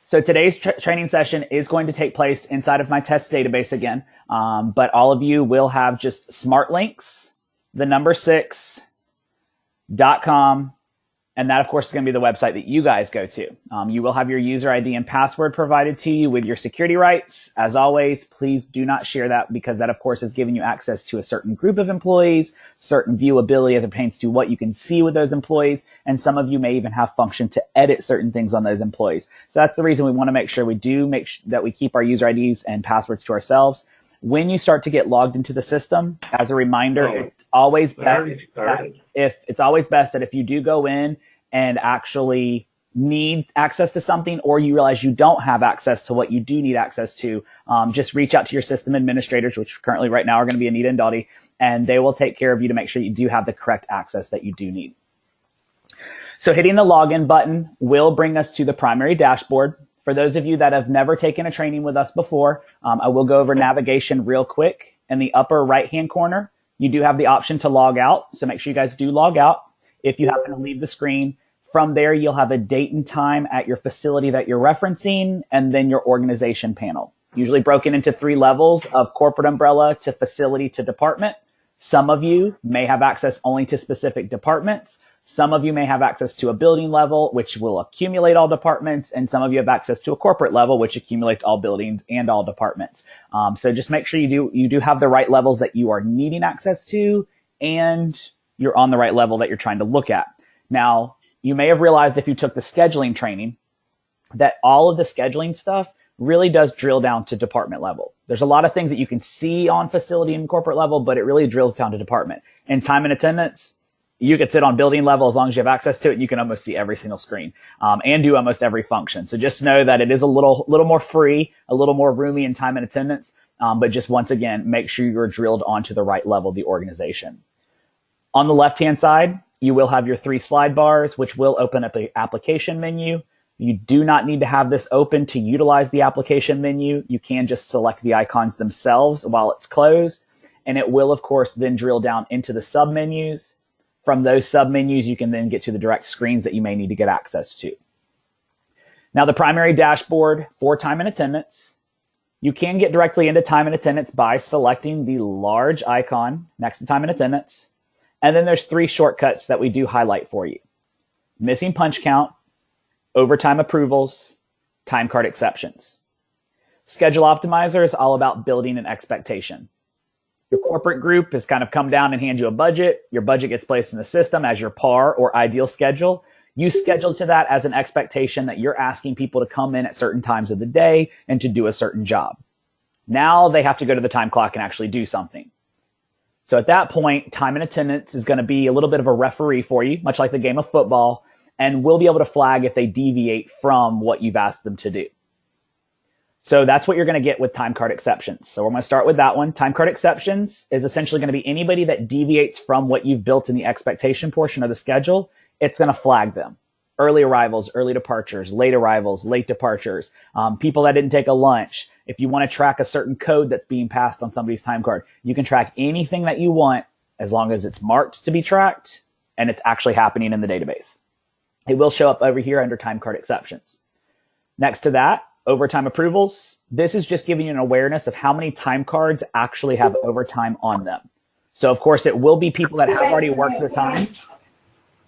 So today's training session is going to take place inside of my test database again, but all of you will have just smartlinks, the number 6.com, and that, of course, is going to be the website that you guys go to. You will have your user ID and password provided to you with your security rights. As always, please do not share that because that, of course, is giving you access to a certain group of employees, certain viewability as it pertains to what you can see with those employees, and some of you may even have function to edit certain things on those employees. So that's the reason we want to make sure that we keep our user IDs and passwords to ourselves. When you start to get logged into the system, as a reminder, it's always best that if you do go in and actually need access to something, or you realize you don't have access to what you do need access to, just reach out to your system administrators, which currently right now are going to be Anita and Dottie, and they will take care of you to make sure you do have the correct access that you do need. So hitting the login button will bring us to the primary dashboard. For those of you that have never taken a training with us before, I will go over navigation real quick. In the upper right-hand corner, you do have the option to log out. So make sure you guys do log out if you happen to leave the screen. From there, you'll have a date and time at your facility that you're referencing, and then your organization panel, usually broken into 3 levels of corporate umbrella to facility to department. Some of you may have access only to specific departments. Some of you may have access to a building level, which will accumulate all departments, and some of you have access to a corporate level, which accumulates all buildings and all departments. So just make sure you do have the right levels that you are needing access to, and you're on the right level that you're trying to look at. Now, you may have realized if you took the scheduling training that all of the scheduling stuff really does drill down to department level. There's a lot of things that you can see on facility and corporate level, but it really drills down to department. And time and attendance, you could sit on building level as long as you have access to it, and you can almost see every single screen and do almost every function. So just know that it is a little more free, a little more roomy in time and attendance, but just once again, make sure you're drilled onto the right level of the organization. On the left-hand side, you will have your 3 slide bars, which will open up the application menu. You do not need to have this open to utilize the application menu. You can just select the icons themselves while it's closed, and it will, of course, then drill down into the submenus. From those submenus, you can then get to the direct screens that you may need to get access to. Now, the primary dashboard for time and attendance, you can get directly into time and attendance by selecting the large icon next to time and attendance. And then there's 3 shortcuts that we do highlight for you: missing punch count, overtime approvals, time card exceptions. Schedule Optimizer is all about building an expectation. Your corporate group has kind of come down and hand you a budget. Your budget gets placed in the system as your par or ideal schedule. You schedule to that as an expectation that you're asking people to come in at certain times of the day and to do a certain job. Now they have to go to the time clock and actually do something. So at that point, time and attendance is going to be a little bit of a referee for you, much like the game of football, and we'll be able to flag if they deviate from what you've asked them to do. So that's what you're going to get with time card exceptions. So we're going to start with that one. Time card exceptions is essentially going to be anybody that deviates from what you've built in the expectation portion of the schedule. It's going to flag them. Early arrivals, early departures, late arrivals, late departures, people that didn't take a lunch. If you want to track a certain code that's being passed on somebody's time card, you can track anything that you want as long as it's marked to be tracked and it's actually happening in the database. It will show up over here under time card exceptions. Next to that, overtime approvals. This is just giving you an awareness of how many time cards actually have overtime on them. So of course, it will be people that have already worked the time.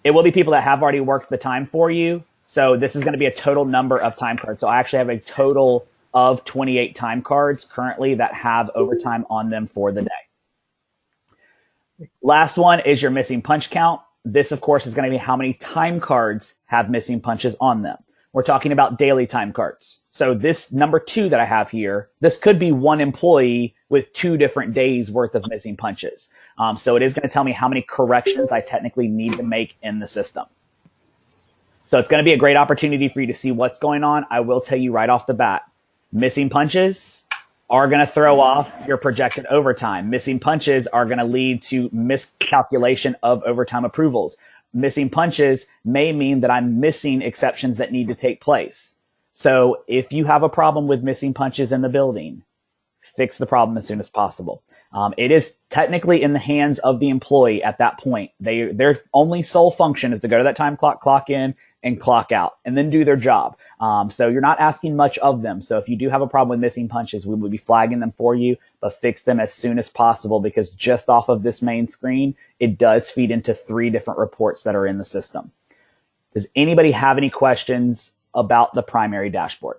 It will be people that have already worked the time for you. So this is going to be a total number of time cards. So I actually have a total of 28 time cards currently that have overtime on them for the day. Last one is your missing punch count. This, of course, is going to be how many time cards have missing punches on them. We're talking about daily time cards. So this number 2 that I have here, this could be one employee with 2 different days worth of missing punches. So it is going to tell me how many corrections I technically need to make in the system. So it's going to be a great opportunity for you to see what's going on. I will tell you right off the bat, missing punches are going to throw off your projected overtime. Missing punches are going to lead to miscalculation of overtime approvals. Missing punches may mean that I'm missing exceptions that need to take place. So if you have a problem with missing punches in the building, fix the problem as soon as possible. It is technically in the hands of the employee at that point. Their only sole function is to go to that time clock, clock in, and clock out and then do their job. So you're not asking much of them. So if you do have a problem with missing punches, we will be flagging them for you, but fix them as soon as possible, because just off of this main screen, it does feed into 3 different reports that are in the system. Does anybody have any questions about the primary dashboard?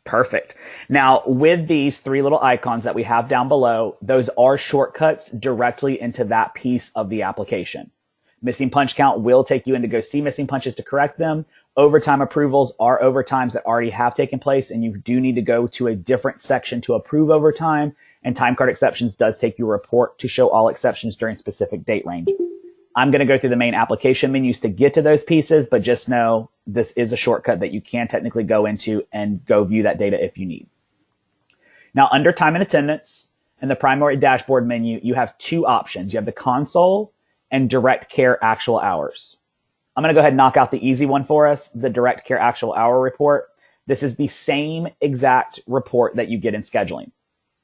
Perfect. Now, with these 3 little icons that we have down below, those are shortcuts directly into that piece of the application. Missing punch count will take you in to go see missing punches to correct them. Overtime approvals are overtimes that already have taken place, and you do need to go to a different section to approve overtime. And time card exceptions does take you a report to show all exceptions during specific date range. I'm going to go through the main application menus to get to those pieces, but just know this is a shortcut that you can technically go into and go view that data if you need. Now, under time and attendance in the primary dashboard menu, you have 2 options. You have the console and direct care actual hours. I'm going to go ahead and knock out the easy one for us, the direct care actual hour report. This is the same exact report that you get in scheduling.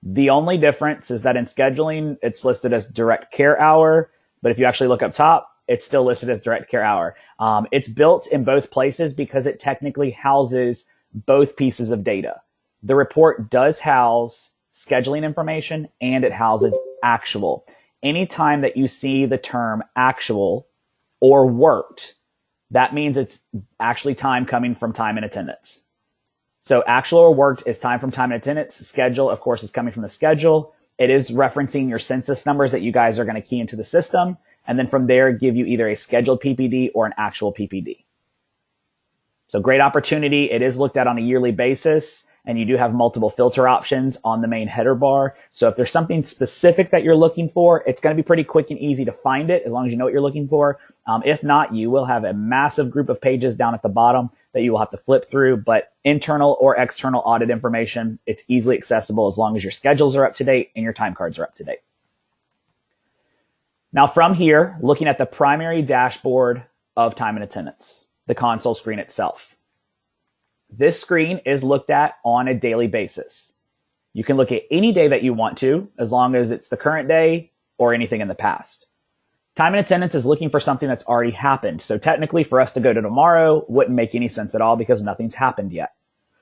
The only difference is that in scheduling, it's listed as direct care hour, but if you actually look up top, it's still listed as direct care hour. It's built in both places because it technically houses both pieces of data. The report does house scheduling information and it houses actual. Anytime that you see the term actual or worked, that means it's actually time coming from time and attendance. So actual or worked is time from time and attendance. Schedule, of course, is coming from the schedule. It is referencing your census numbers that you guys are going to key into the system. And then from there, give you either a scheduled PPD or an actual PPD. So great opportunity. It is looked at on a yearly basis, and you do have multiple filter options on the main header bar. So if there's something specific that you're looking for, it's going to be pretty quick and easy to find it as long as you know what you're looking for. If not, you will have a massive group of pages down at the bottom that you will have to flip through, but internal or external audit information, it's easily accessible as long as your schedules are up to date and your time cards are up to date. Now from here, looking at the primary dashboard of time and attendance, the console screen itself. This screen is looked at on a daily basis. You can look at any day that you want to, as long as it's the current day or anything in the past. Time and attendance is looking for something that's already happened. So technically for us to go to tomorrow wouldn't make any sense at all because nothing's happened yet.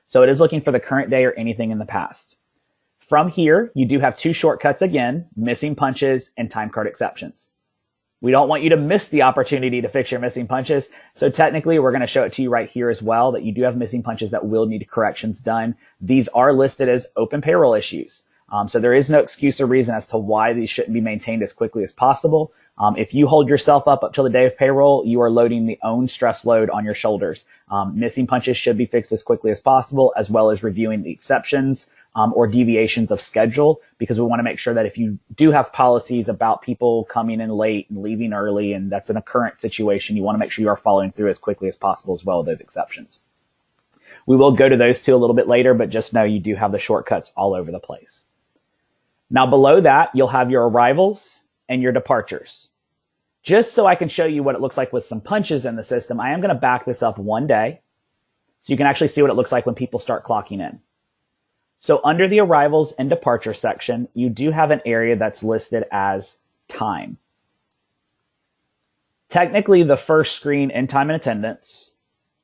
So it is looking for the current day or anything in the past. From here, you do have 2 shortcuts again, missing punches and time card exceptions. We don't want you to miss the opportunity to fix your missing punches. So technically, we're going to show it to you right here as well that you do have missing punches that will need corrections done. These are listed as open payroll issues. So there is no excuse or reason as to why these shouldn't be maintained as quickly as possible. If you hold yourself up till the day of payroll, you are loading the own stress load on your shoulders. Missing punches should be fixed as quickly as possible, as well as reviewing the exceptions or deviations of schedule, because we want to make sure that if you do have policies about people coming in late and leaving early, and that's in a current situation, you want to make sure you are following through as quickly as possible as well with those exceptions. We will go to those 2 a little bit later, but just know you do have the shortcuts all over the place. Now below that, you'll have your arrivals and your departures. Just so I can show you what it looks like with some punches in the system, I am going to back this up 1 day so you can actually see what it looks like when people start clocking in. So under the arrivals and departure section, you do have an area that's listed as time. Technically, the first screen in time and attendance,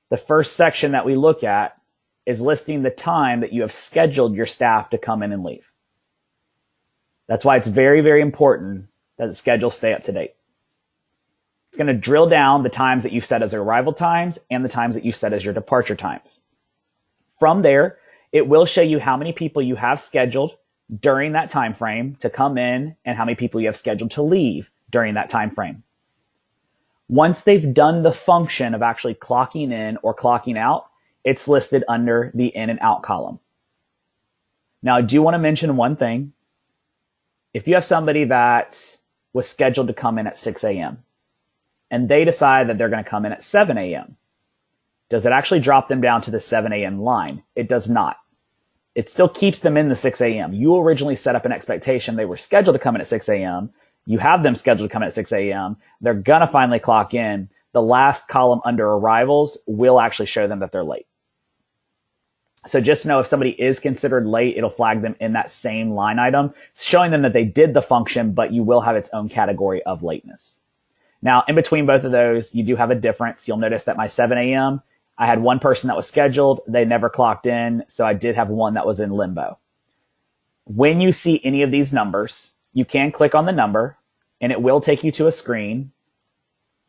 the first section that we look at is listing the time that you have scheduled your staff to come in and leave. That's why it's very, very important that the schedules stay up to date. It's going to drill down the times that you've set as arrival times and the times that you've set as your departure times. From there, it will show you how many people you have scheduled during that time frame to come in and how many people you have scheduled to leave during that time frame. Once they've done the function of actually clocking in or clocking out, it's listed under the in and out column. Now, I do want to mention one thing. If you have somebody that was scheduled to come in at 6 a.m. and they decide that they're going to come in at 7 a.m., does it actually drop them down to the 7 a.m. line? It does not. It still keeps them in the 6 a.m. You originally set up an expectation they were scheduled to come in at 6 a.m. You have them scheduled to come in at 6 a.m. They're going to finally clock in. The last column under arrivals will actually show them that they're late. So just know if somebody is considered late, it'll flag them in that same line item, showing them that they did the function, but you will have its own category of lateness. Now, in between both of those, you do have a difference. You'll notice that my 7 a.m., I had one person that was scheduled. They never clocked in, so I did have one that was in limbo. When you see any of these numbers, you can click on the number, and it will take you to a screen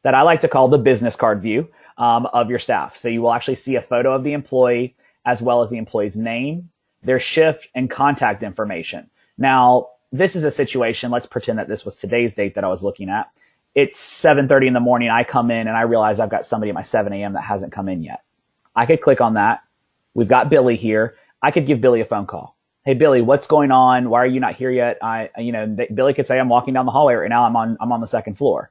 that I like to call the business card view of your staff. So you will actually see a photo of the employee, as well as the employee's name, their shift, and contact information. Now, this is a situation, let's pretend that this was today's date that I was looking at. It's 7:30 in the morning, I come in and I realize I've got somebody at my 7 a.m. that hasn't come in yet. I could click on that. We've got Billy here. I could give Billy a phone call. Hey, Billy, what's going on? Why are you not here yet? Billy could say, I'm walking down the hallway right now. I'm on the second floor.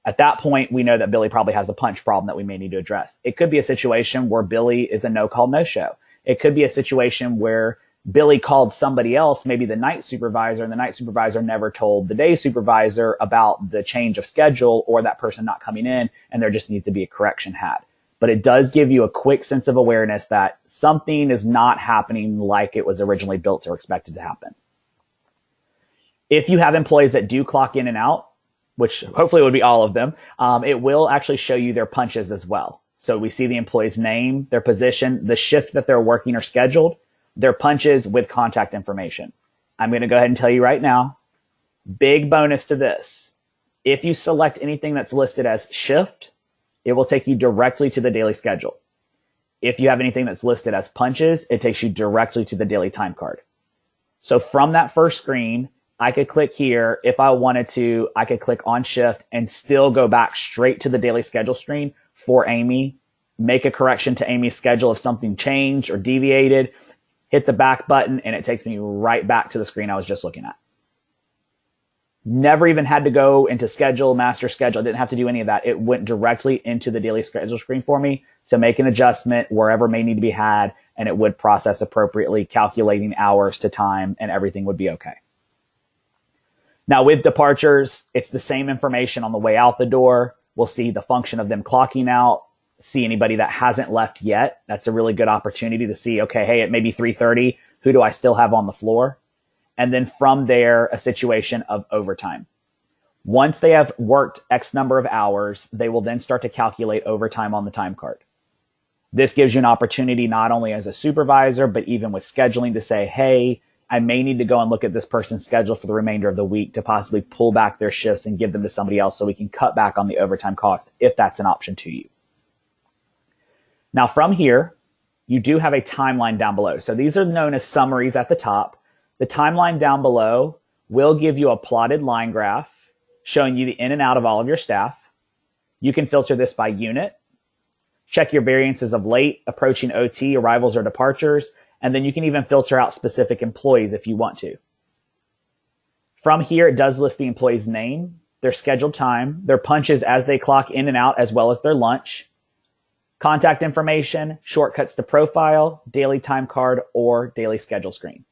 At that point, we know that Billy probably has a punch problem that we may need to address. It could be a situation where Billy is a no-call, no-show. It could be a situation where Billy called somebody else, maybe the night supervisor, and the night supervisor never told the day supervisor about the change of schedule or that person not coming in, and there just needs to be a correction had. But it does give you a quick sense of awareness that something is not happening like it was originally built or expected to happen. If you have employees that do clock in and out, which hopefully would be all of them, it will actually show you their punches as well. So we see the employee's name, their position, the shift that they're working or scheduled, their punches with contact information. I'm going to go ahead and tell you right now, big bonus to this. If you select anything that's listed as shift, it will take you directly to the daily schedule. If you have anything that's listed as punches, it takes you directly to the daily time card. So from that first screen, I could click here. If I wanted to, I could click on shift and still go back straight to the daily schedule screen for Amy, make a correction to Amy's schedule if something changed or deviated, hit the back button, and it takes me right back to the screen I was just looking at. Never even had to go into schedule, master schedule. I didn't have to do any of that. It went directly into the daily schedule screen for me to make an adjustment wherever may need to be had, and it would process appropriately, calculating hours to time, and everything would be okay. Now with departures, it's the same information on the way out the door. We'll see the function of them clocking out, see anybody that hasn't left yet. That's a really good opportunity to see, okay, hey, it may be 3:30. Who do I still have on the floor? And then from there, a situation of overtime. Once they have worked X number of hours, they will then start to calculate overtime on the time card. This gives you an opportunity not only as a supervisor, but even with scheduling to say, hey, I may need to go and look at this person's schedule for the remainder of the week to possibly pull back their shifts and give them to somebody else so we can cut back on the overtime cost if that's an option to you. Now from here, you do have a timeline down below. So these are known as summaries at the top. The timeline down below will give you a plotted line graph showing you the in and out of all of your staff. You can filter this by unit, check your variances of late, approaching OT, arrivals, or departures, and then you can even filter out specific employees if you want to. From here, it does list the employee's name, their scheduled time, their punches as they clock in and out, as well as their lunch, contact information, shortcuts to profile, daily time card, or daily schedule screen.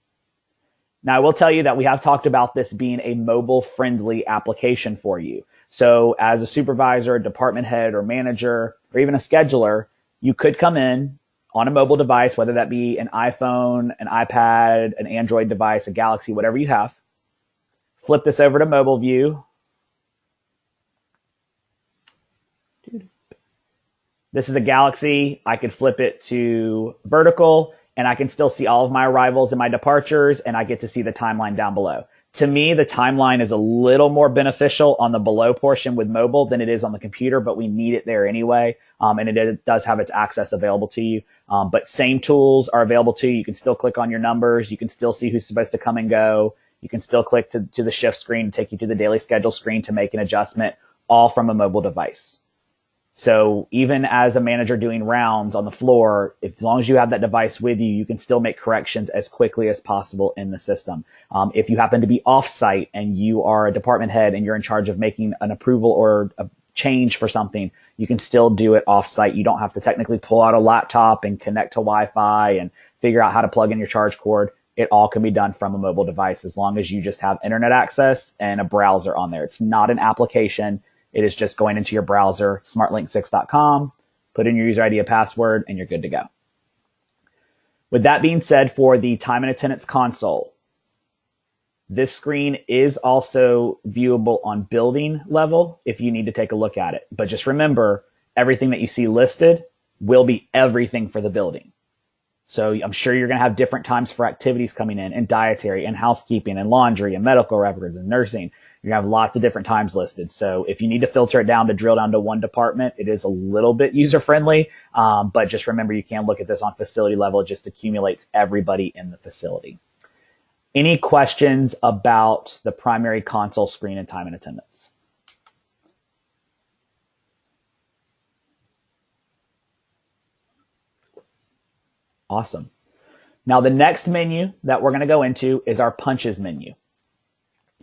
Now, I will tell you that we have talked about this being a mobile-friendly application for you. So as a supervisor, department head, or manager, or even a scheduler, you could come in on a mobile device, whether that be an iPhone, an iPad, an Android device, a Galaxy, whatever you have. Flip this over to mobile view. This is a Galaxy. I could flip it to vertical, and I can still see all of my arrivals and my departures, and I get to see the timeline down below. To me, the timeline is a little more beneficial on the below portion with mobile than it is on the computer, but we need it there anyway, and it does have its access available to you. But same tools are available to you. You can still click on your numbers. You can still see who's supposed to come and go. You can still click to the shift screen to take you to the daily schedule screen to make an adjustment, all from a mobile device. So even as a manager doing rounds on the floor, as long as you have that device with you, you can still make corrections as quickly as possible in the system. If you happen to be off-site and you are a department head and you're in charge of making an approval or a change for something, you can still do it off-site. You don't have to technically pull out a laptop and connect to Wi-Fi and figure out how to plug in your charge cord. It all can be done from a mobile device as long as you just have internet access and a browser on there. It's not an application. It is just going into your browser, smartlink6.com, put in your user ID and password, and you're good to go. With that being said, for the time and attendance console, this screen is also viewable on building level if you need to take a look at it. But just remember, everything that you see listed will be everything for the building. So I'm sure you're going to have different times for activities coming in, and dietary and housekeeping and laundry and medical records and nursing. You're going to have lots of different times listed. So if you need to filter it down to drill down to one department, it is a little bit user friendly. But just remember, you can look at this on facility level. It just accumulates everybody in the facility. Any questions about the primary console screen and time and attendance? Awesome. Now, the next menu that we're going to go into is our punches menu,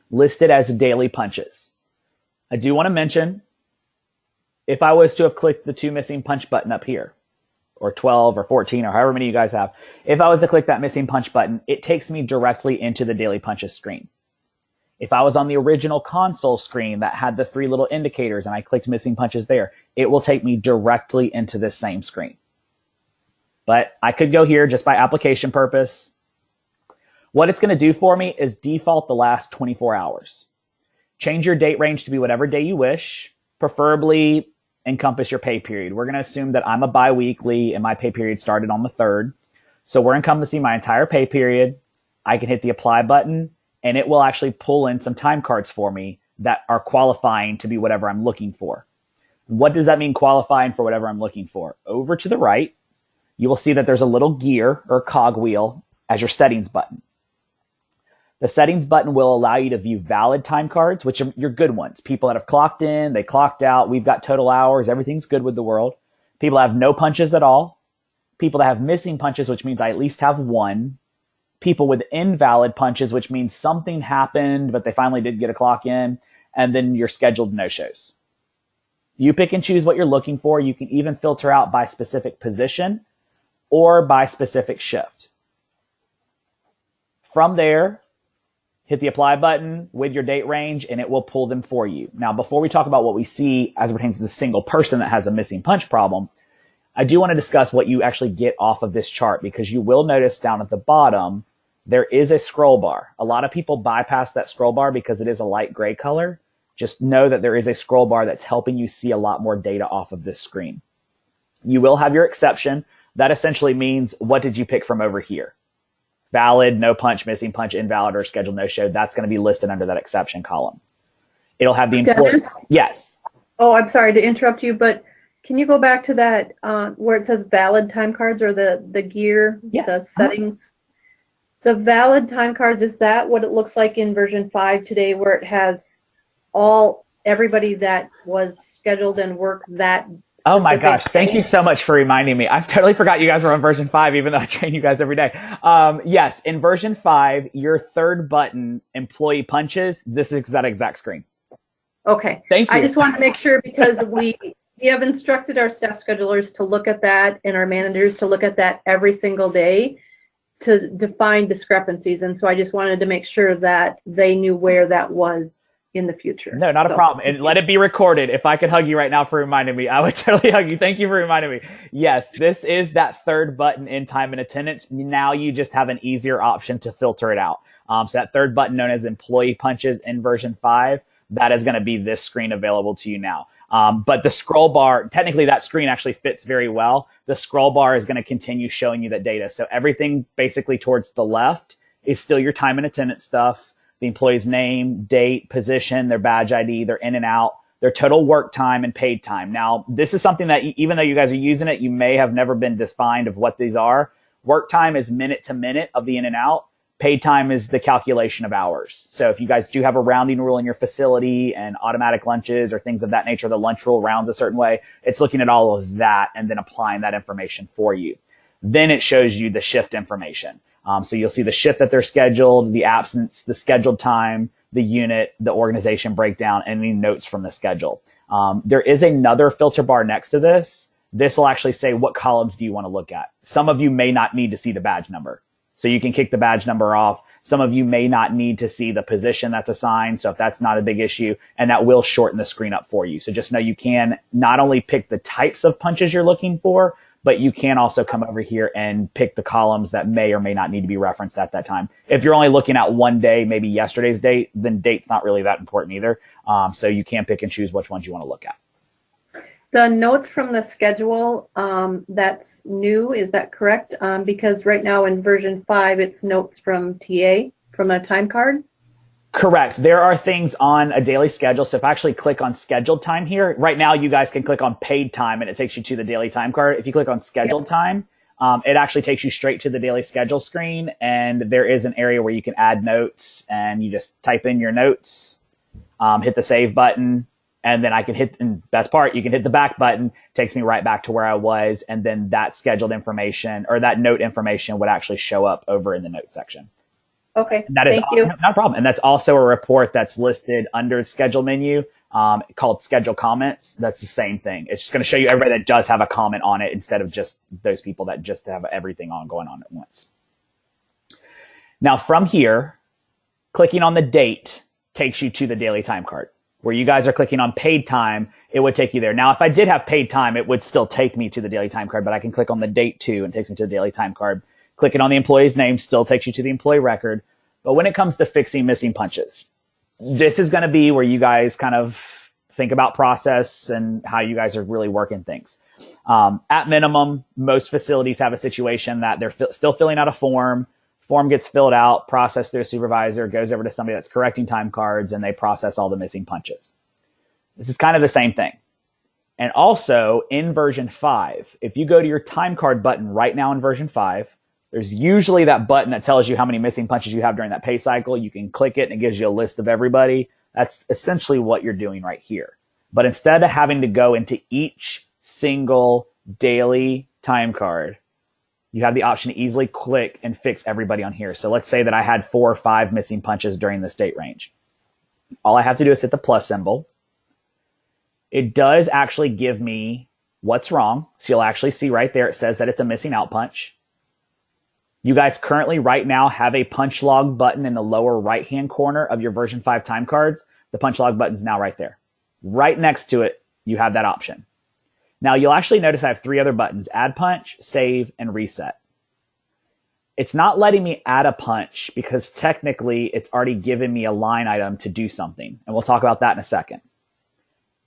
listed as daily punches. I do want to mention, if I was to have clicked the 2 missing punch button up here, or 12 or 14 or however many you guys have, if I was to click that missing punch button, it takes me directly into the daily punches screen. If I was on the original console screen that had the 3 little indicators and I clicked missing punches there, it will take me directly into this same screen. But I could go here just by application purpose. What it's going to do for me is default the last 24 hours. Change your date range to be whatever day you wish, preferably encompass your pay period. We're going to assume that I'm a biweekly and my pay period started on the 3rd. So we're encompassing my entire pay period. I can hit the apply button and it will actually pull in some time cards for me that are qualifying to be whatever I'm looking for. What does that mean, qualifying for whatever I'm looking for? Over to the right, you will see that there's a little gear or cog wheel as your settings button. The settings button will allow you to view valid time cards, which are your good ones. People that have clocked in, they clocked out, we've got total hours, everything's good with the world. People that have no punches at all. People that have missing punches, which means I at least have 1. People with invalid punches, which means something happened, but they finally did get a clock in. And then your scheduled no-shows. You pick and choose what you're looking for. You can even filter out by specific position or by specific shift. From there, hit the apply button with your date range and it will pull them for you. Now, before we talk about what we see as it pertains to the single person that has a missing punch problem, I do want to discuss what you actually get off of this chart, because you will notice down at the bottom, there is a scroll bar. A lot of people bypass that scroll bar because it is a light gray color. Just know that there is a scroll bar that's helping you see a lot more data off of this screen. You will have your exception. That essentially means, what did you pick from over here? Valid, no punch, missing punch, invalid, or scheduled no show. That's going to be listed under that exception column. It'll have the employee. Yes. Oh, I'm sorry to interrupt you, but can you go back to that where it says valid time cards, or the gear, yes. The settings? The valid time cards, is that what it looks like in version 5 today, where it has everybody that was scheduled and worked that? Oh my gosh, thank you so much for reminding me. I've totally forgot you guys were on version 5, even though I train you guys every day. Yes, in version 5, your 3rd button, employee punches, this is that exact screen. Okay. Thank you. I just want to make sure, because we have instructed our staff schedulers to look at that and our managers to look at that every single day to define discrepancies. And so I just wanted to make sure that they knew where that was in the future. No, not a problem. And let it be recorded. If I could hug you right now for reminding me, I would totally hug you. Thank you for reminding me. Yes, this is that 3rd button in time and attendance. Now you just have an easier option to filter it out. So that 3rd button, known as employee punches in version 5, that is going to be this screen available to you now. But the scroll bar, technically that screen actually fits very well. The scroll bar is going to continue showing you that data. So everything basically towards the left is still your time and attendance stuff. The employee's name, date, position, their badge ID, their in and out, their total work time and paid time. Now, this is something that even though you guys are using it, you may have never been defined of what these are. Work time is minute to minute of the in and out. Paid time is the calculation of hours. So if you guys do have a rounding rule in your facility and automatic lunches or things of that nature, the lunch rule rounds a certain way, it's looking at all of that and then applying that information for you. Then it shows you the shift information. So you'll see the shift that they're scheduled, the absence, the scheduled time, the unit, the organization breakdown, and any notes from the schedule. There is another filter bar next to this. This will actually say, what columns do you want to look at? Some of you may not need to see the badge number. So you can kick the badge number off. Some of you may not need to see the position that's assigned. So if that's not a big issue, and that will shorten the screen up for you. So just know you can not only pick the types of punches you're looking for, but you can also come over here and pick the columns that may or may not need to be referenced at that time. If you're only looking at one day, maybe yesterday's date, then date's not really that important either. So you can pick and choose which ones you want to look at. The notes from the schedule, that's new, is that correct? Because right now in version 5, it's notes from TA, from a time card. Correct. There are things on a daily schedule. So if I actually click on scheduled time here, right now you guys can click on paid time and it takes you to the daily time card. If you click on scheduled time, it actually takes you straight to the daily schedule screen. And there is an area where you can add notes and you just type in your notes, hit the save button, and then I can hit, and best part, you can hit the back button, takes me right back to where I was. And then that scheduled information or that note information would actually show up over in the note section. Okay, That is thank you. not a problem. And that's also a report that's listed under the schedule menu called schedule comments. That's the same thing. It's just going to show you everybody that does have a comment on it instead of just those people that just have everything going on at once. Now from here, clicking on the date takes you to the daily time card. Where you guys are clicking on paid time, it would take you there. Now, if I did have paid time, it would still take me to the daily time card, but I can click on the date too and it takes me to the daily time card. Clicking on the employee's name still takes you to the employee record. But when it comes to fixing missing punches, this is going to be where you guys kind of think about process and how you guys are really working things. At minimum, most facilities have a situation that they're still filling out a form. Form gets filled out, processed through a supervisor, goes over to somebody that's correcting time cards, and they process all the missing punches. This is kind of the same thing. And also in version 5, if you go to your time card button right now in version 5, there's usually that button that tells you how many missing punches you have during that pay cycle. You can click it and it gives you a list of everybody. That's essentially what you're doing right here. But instead of having to go into each single daily time card, you have the option to easily click and fix everybody on here. So let's say that I had 4 or 5 missing punches during this date range. All I have to do is hit the plus symbol. It does actually give me what's wrong. So you'll actually see right there, it says that it's a missing out punch. You guys currently right now have a punch log button in the lower right-hand corner of your version 5 time cards. The punch log button is now right there. Right next to it, you have that option. Now you'll actually notice I have 3 other buttons: add punch, save, and reset. It's not letting me add a punch because technically it's already given me a line item to do something. And we'll talk about that in a second.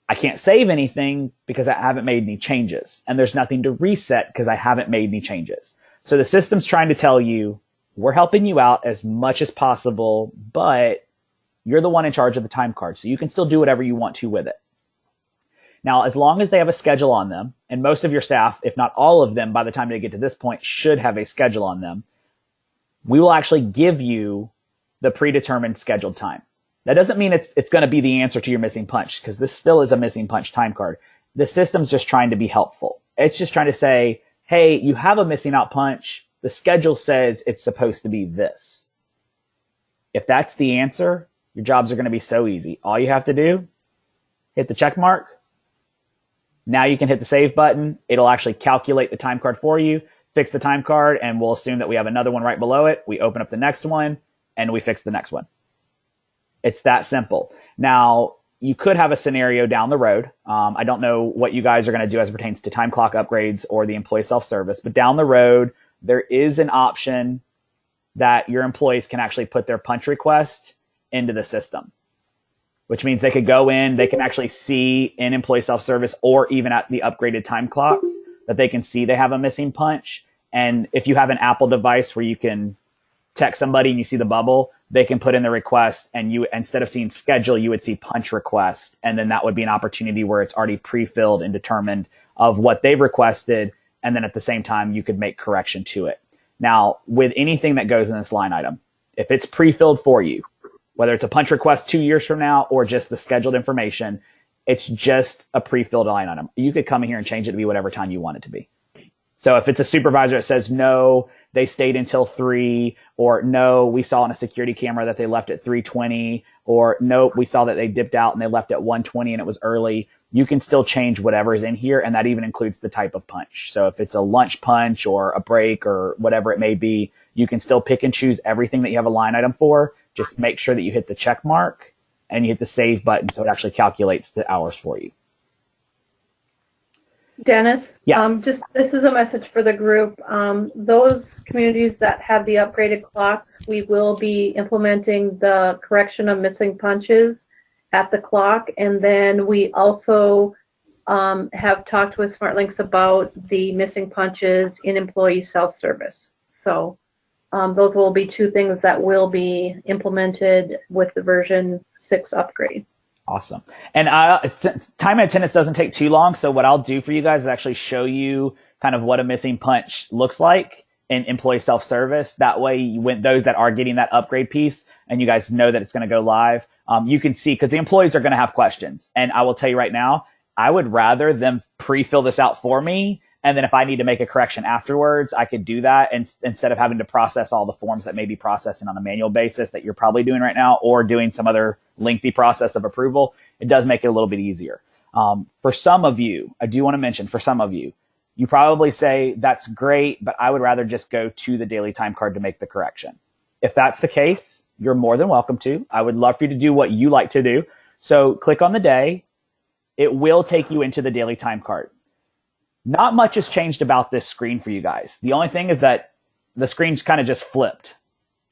I can't save anything because I haven't made any changes. And there's nothing to reset because I haven't made any changes. So the system's trying to tell you, we're helping you out as much as possible, but you're the one in charge of the time card. So you can still do whatever you want to with it. Now, as long as they have a schedule on them, and most of your staff, if not all of them, by the time they get to this point, should have a schedule on them, we will actually give you the predetermined scheduled time. That doesn't mean it's going to be the answer to your missing punch, because this still is a missing punch time card. The system's just trying to be helpful. It's just trying to say, hey, you have a missing out punch. The schedule says it's supposed to be this. If that's the answer, your jobs are going to be so easy. All you have to do, hit the check mark. Now you can hit the save button. It'll actually calculate the time card for you, fix the time card, and we'll assume that we have another one right below it. We open up the next one, and we fix the next one. It's that simple. Now, you could have a scenario down the road. I don't know what you guys are going to do as it pertains to time clock upgrades or the employee self-service, but down the road, there is an option that your employees can actually put their punch request into the system, which means they could go in, they can actually see in employee self-service or even at the upgraded time clocks that they can see they have a missing punch. And if you have an Apple device where you can text somebody and you see the bubble, they can put in the request, and you, instead of seeing schedule, you would see punch request. And then that would be an opportunity where it's already pre-filled and determined of what they've requested. And then at the same time, you could make correction to it. Now, with anything that goes in this line item, if it's pre-filled for you, whether it's a punch request 2 years from now or just the scheduled information, it's just a pre-filled line item. You could come in here and change it to be whatever time you want it to be. So if it's a supervisor that says, no, they stayed until 3, or no, we saw on a security camera that they left at 3:20, or nope, we saw that they dipped out and they left at 1:20 and it was early, you can still change whatever's in here, and that even includes the type of punch. So if it's a lunch punch or a break or whatever it may be, you can still pick and choose everything that you have a line item for. Just make sure that you hit the check mark and you hit the save button so it actually calculates the hours for you. Dennis, Yes. just this is a message for the group. Those communities that have the upgraded clocks, we will be implementing the correction of missing punches at the clock, and then we also have talked with SmartLinks about the missing punches in employee self-service. So those will be two things that will be implemented with the version 6 upgrade. Awesome. And time and attendance doesn't take too long. So what I'll do for you guys is actually show you kind of what a missing punch looks like in employee self-service. That way, when those that are getting that upgrade piece and you guys know that it's going to go live, you can see, because the employees are going to have questions. And I will tell you right now, I would rather them pre-fill this out for me. And then if I need to make a correction afterwards, I could do that instead of having to process all the forms that may be processing on a manual basis that you're probably doing right now, or doing some other lengthy process of approval. It does make it a little bit easier. For some of you, I do want to mention, for some of you, you probably say, that's great, but I would rather just go to the daily time card to make the correction. If that's the case, you're more than welcome to. I would love for you to do what you like to do. So click on the day. It will take you into the daily time card. Not much has changed about this screen for you guys. The only thing is that the screen's kind of just flipped.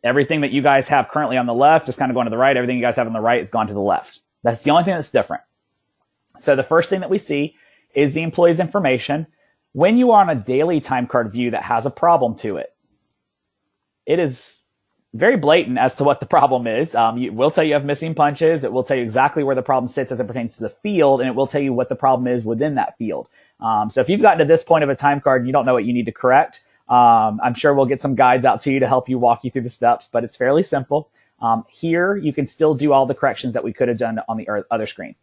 Everything that you guys have currently on the left is kind of going to the right. Everything you guys have on the right is gone to the left. That's the only thing that's different. So the first thing that we see is the employee's information. When you are on a daily time card view that has a problem to it, it is very blatant as to what the problem is. It will tell you have missing punches. It will tell you exactly where the problem sits as it pertains to the field, and it will tell you what the problem is within that field. So if you've gotten to this point of a time card and you don't know what you need to correct, I'm sure we'll get some guides out to you to help you walk you through the steps, but it's fairly simple. Here, you can still do all the corrections that we could have done on the other screen.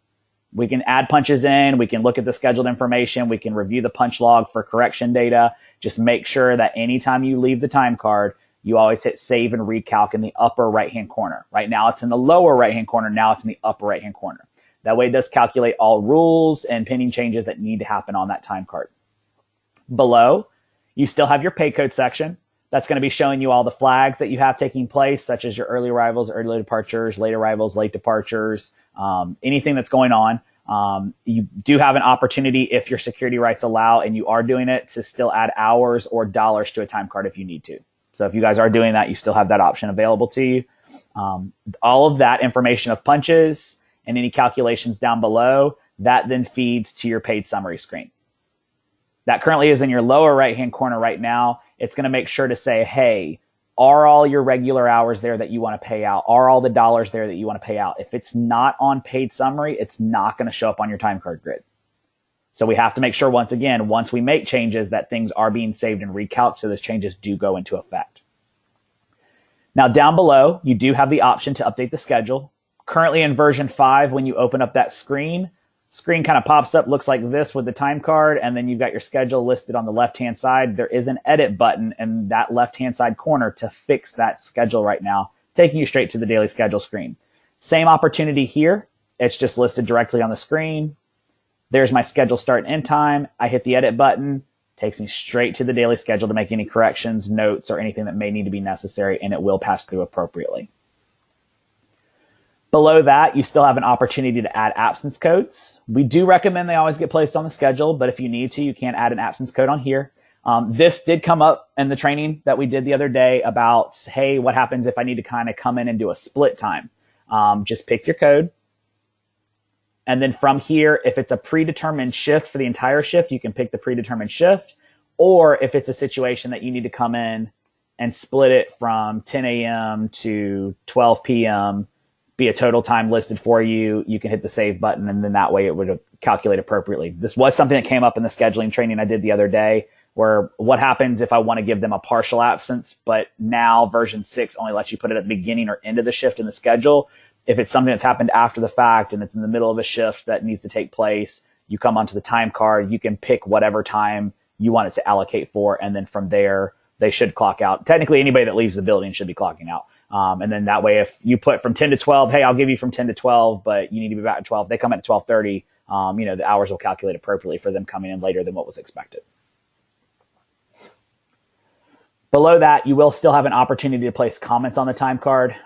We can add punches in. We can look at the scheduled information. We can review the punch log for correction data. Just make sure that anytime you leave the time card, you always hit save and recalc in the upper right-hand corner. Right now, it's in the lower right-hand corner. Now it's in the upper right-hand corner. That way, it does calculate all rules and pending changes that need to happen on that time card. Below, you still have your pay code section. That's going to be showing you all the flags that you have taking place, such as your early arrivals, early departures, late arrivals, late departures, anything that's going on. You do have an opportunity, if your security rights allow and you are doing it, to still add hours or dollars to a time card if you need to. So if you guys are doing that, you still have that option available to you. All of that information of punches and any calculations down below, that then feeds to your paid summary screen. That currently is in your lower right-hand corner right now. It's going to make sure to say, hey, are all your regular hours there that you want to pay out? Are all the dollars there that you want to pay out? If it's not on paid summary, it's not going to show up on your time card grid. So we have to make sure, once again, once we make changes, that things are being saved and recalced, so those changes do go into effect. Now, down below, you do have the option to update the schedule. Currently in version 5, when you open up that screen kind of pops up, looks like this with the time card, and then you've got your schedule listed on the left-hand side. There is an edit button in that left-hand side corner to fix that schedule right now, taking you straight to the daily schedule screen. Same opportunity here. It's just listed directly on the screen. There's my schedule start and end time. I hit the edit button, takes me straight to the daily schedule to make any corrections, notes, or anything that may need to be necessary, and it will pass through appropriately. Below that, you still have an opportunity to add absence codes. We do recommend they always get placed on the schedule, but if you need to, you can add an absence code on here. This did come up in the training that we did the other day about, hey, what happens if I need to kind of come in and do a split time? Just pick your code. And then from here, if it's a predetermined shift for the entire shift, you can pick the predetermined shift. Or if it's a situation that you need to come in and split it from 10 a.m. to 12 p.m., be a total time listed for you, you can hit the save button, and then that way it would calculate appropriately. This was something that came up in the scheduling training I did the other day, where what happens if I want to give them a partial absence, but now version 6 only lets you put it at the beginning or end of the shift in the schedule. If it's something that's happened after the fact and it's in the middle of a shift that needs to take place, you come onto the time card, you can pick whatever time you want it to allocate for, and then from there, they should clock out. Technically, anybody that leaves the building should be clocking out. And then that way, if you put from 10 to 12, hey, I'll give you from 10 to 12, but you need to be back at 12. They come in at 12:30. The hours will calculate appropriately for them coming in later than what was expected. Below that, you will still have an opportunity to place comments on the time card.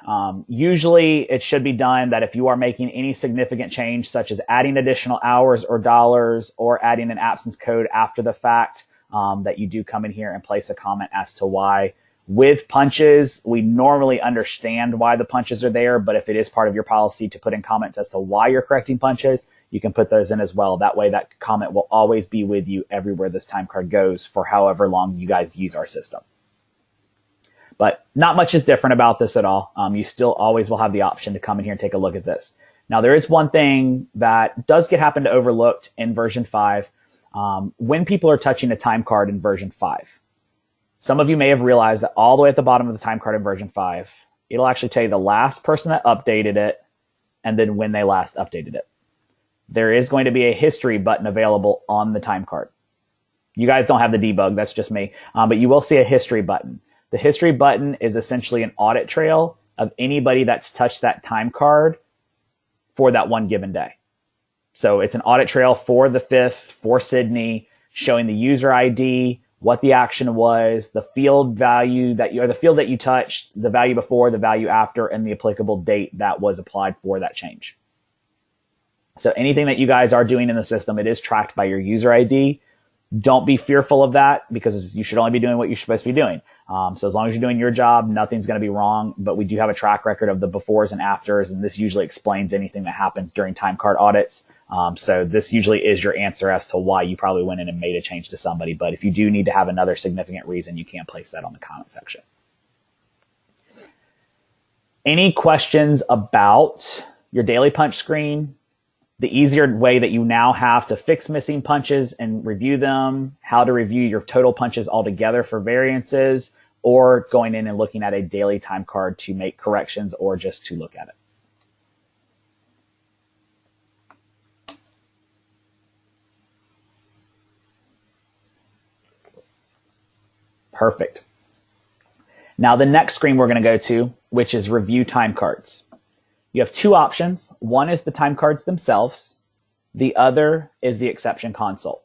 Usually it should be done that if you are making any significant change, such as adding additional hours or dollars or adding an absence code after the fact, that you do come in here and place a comment as to why. With punches, we normally understand why the punches are there, but if it is part of your policy to put in comments as to why you're correcting punches, you can put those in as well. That way that comment will always be with you everywhere this time card goes for however long you guys use our system. But not much is different about this at all. You still always will have the option to come in here and take a look at this. Now, there is one thing that does happen to overlooked in version 5 when people are touching a time card in version 5. Some of you may have realized that all the way at the bottom of the time card in version 5, it'll actually tell you the last person that updated it and then when they last updated it. There is going to be a history button available on the time card. You guys don't have the debug, that's just me, but you will see a history button. The history button is essentially an audit trail of anybody that's touched that time card for that one given day. So it's an audit trail for the 5th, for Sydney, showing the user ID, what the action was, the field value that you, or the field that you touched, the value before, the value after, and the applicable date that was applied for that change. So anything that you guys are doing in the system, it is tracked by your user ID. Don't be fearful of that because you should only be doing what you're supposed to be doing. So as long as you're doing your job, nothing's going to be wrong. But we do have a track record of the befores and afters, and this usually explains anything that happens during time card audits. So this usually is your answer as to why you probably went in and made a change to somebody. But if you do need to have another significant reason, you can place that on the comment section. Any questions about your daily punch screen? The easier way that you now have to fix missing punches and review them, how to review your total punches altogether for variances, or going in and looking at a daily time card to make corrections or just to look at it. Perfect. Now the next screen we're going to go to, which is review time cards. You have two options. One is the time cards themselves. The other is the exception console.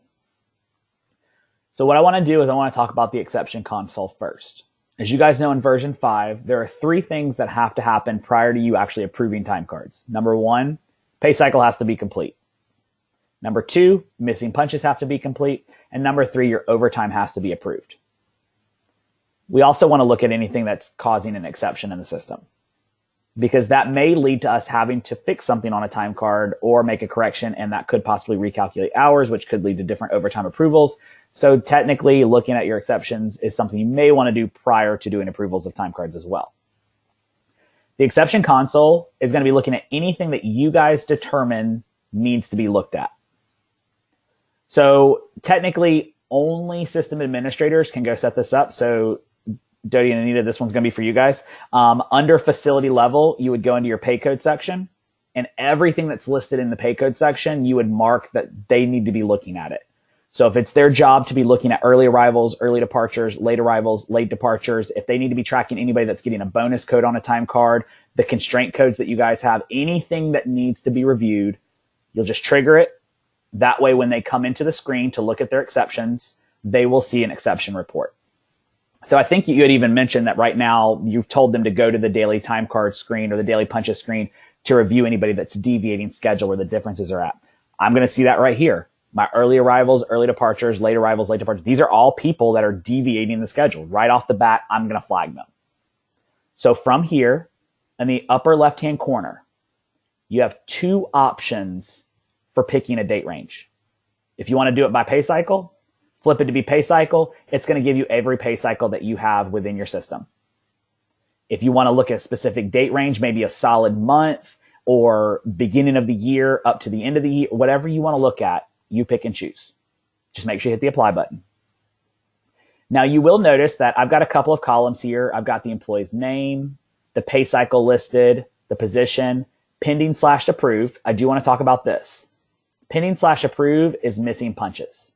So what I want to do is I want to talk about the exception console first. As you guys know, in version 5, there are 3 things that have to happen prior to you actually approving time cards. Number 1, pay cycle has to be complete. Number 2, missing punches have to be complete. And number 3, your overtime has to be approved. We also want to look at anything that's causing an exception in the system, because that may lead to us having to fix something on a time card or make a correction, and that could possibly recalculate hours, which could lead to different overtime approvals. So technically, looking at your exceptions is something you may want to do prior to doing approvals of time cards as well. The exception console is going to be looking at anything that you guys determine needs to be looked at. So technically, only system administrators can go set this up. So Dodie and Anita, this one's going to be for you guys. Under facility level, you would go into your pay code section, and everything that's listed in the pay code section, you would mark that they need to be looking at it. So if it's their job to be looking at early arrivals, early departures, late arrivals, late departures, if they need to be tracking anybody that's getting a bonus code on a time card, the constraint codes that you guys have, anything that needs to be reviewed, you'll just trigger it. That way, when they come into the screen to look at their exceptions, they will see an exception report. So I think you had even mentioned that right now you've told them to go to the daily time card screen or the daily punches screen to review anybody that's deviating schedule where the differences are at. I'm going to see that right here. My early arrivals, early departures, late arrivals, late departures. These are all people that are deviating the schedule. Right off the bat, I'm going to flag them. So from here, in the upper left-hand corner, you have 2 options for picking a date range. If you want to do it by pay cycle, flip it to be pay cycle. It's going to give you every pay cycle that you have within your system. If you want to look at a specific date range, maybe a solid month or beginning of the year up to the end of the year, whatever you want to look at, you pick and choose. Just make sure you hit the apply button. Now you will notice that I've got a couple of columns here. I've got the employee's name, the pay cycle listed, the position, pending/approved. I do want to talk about this. Pending/approved is missing punches.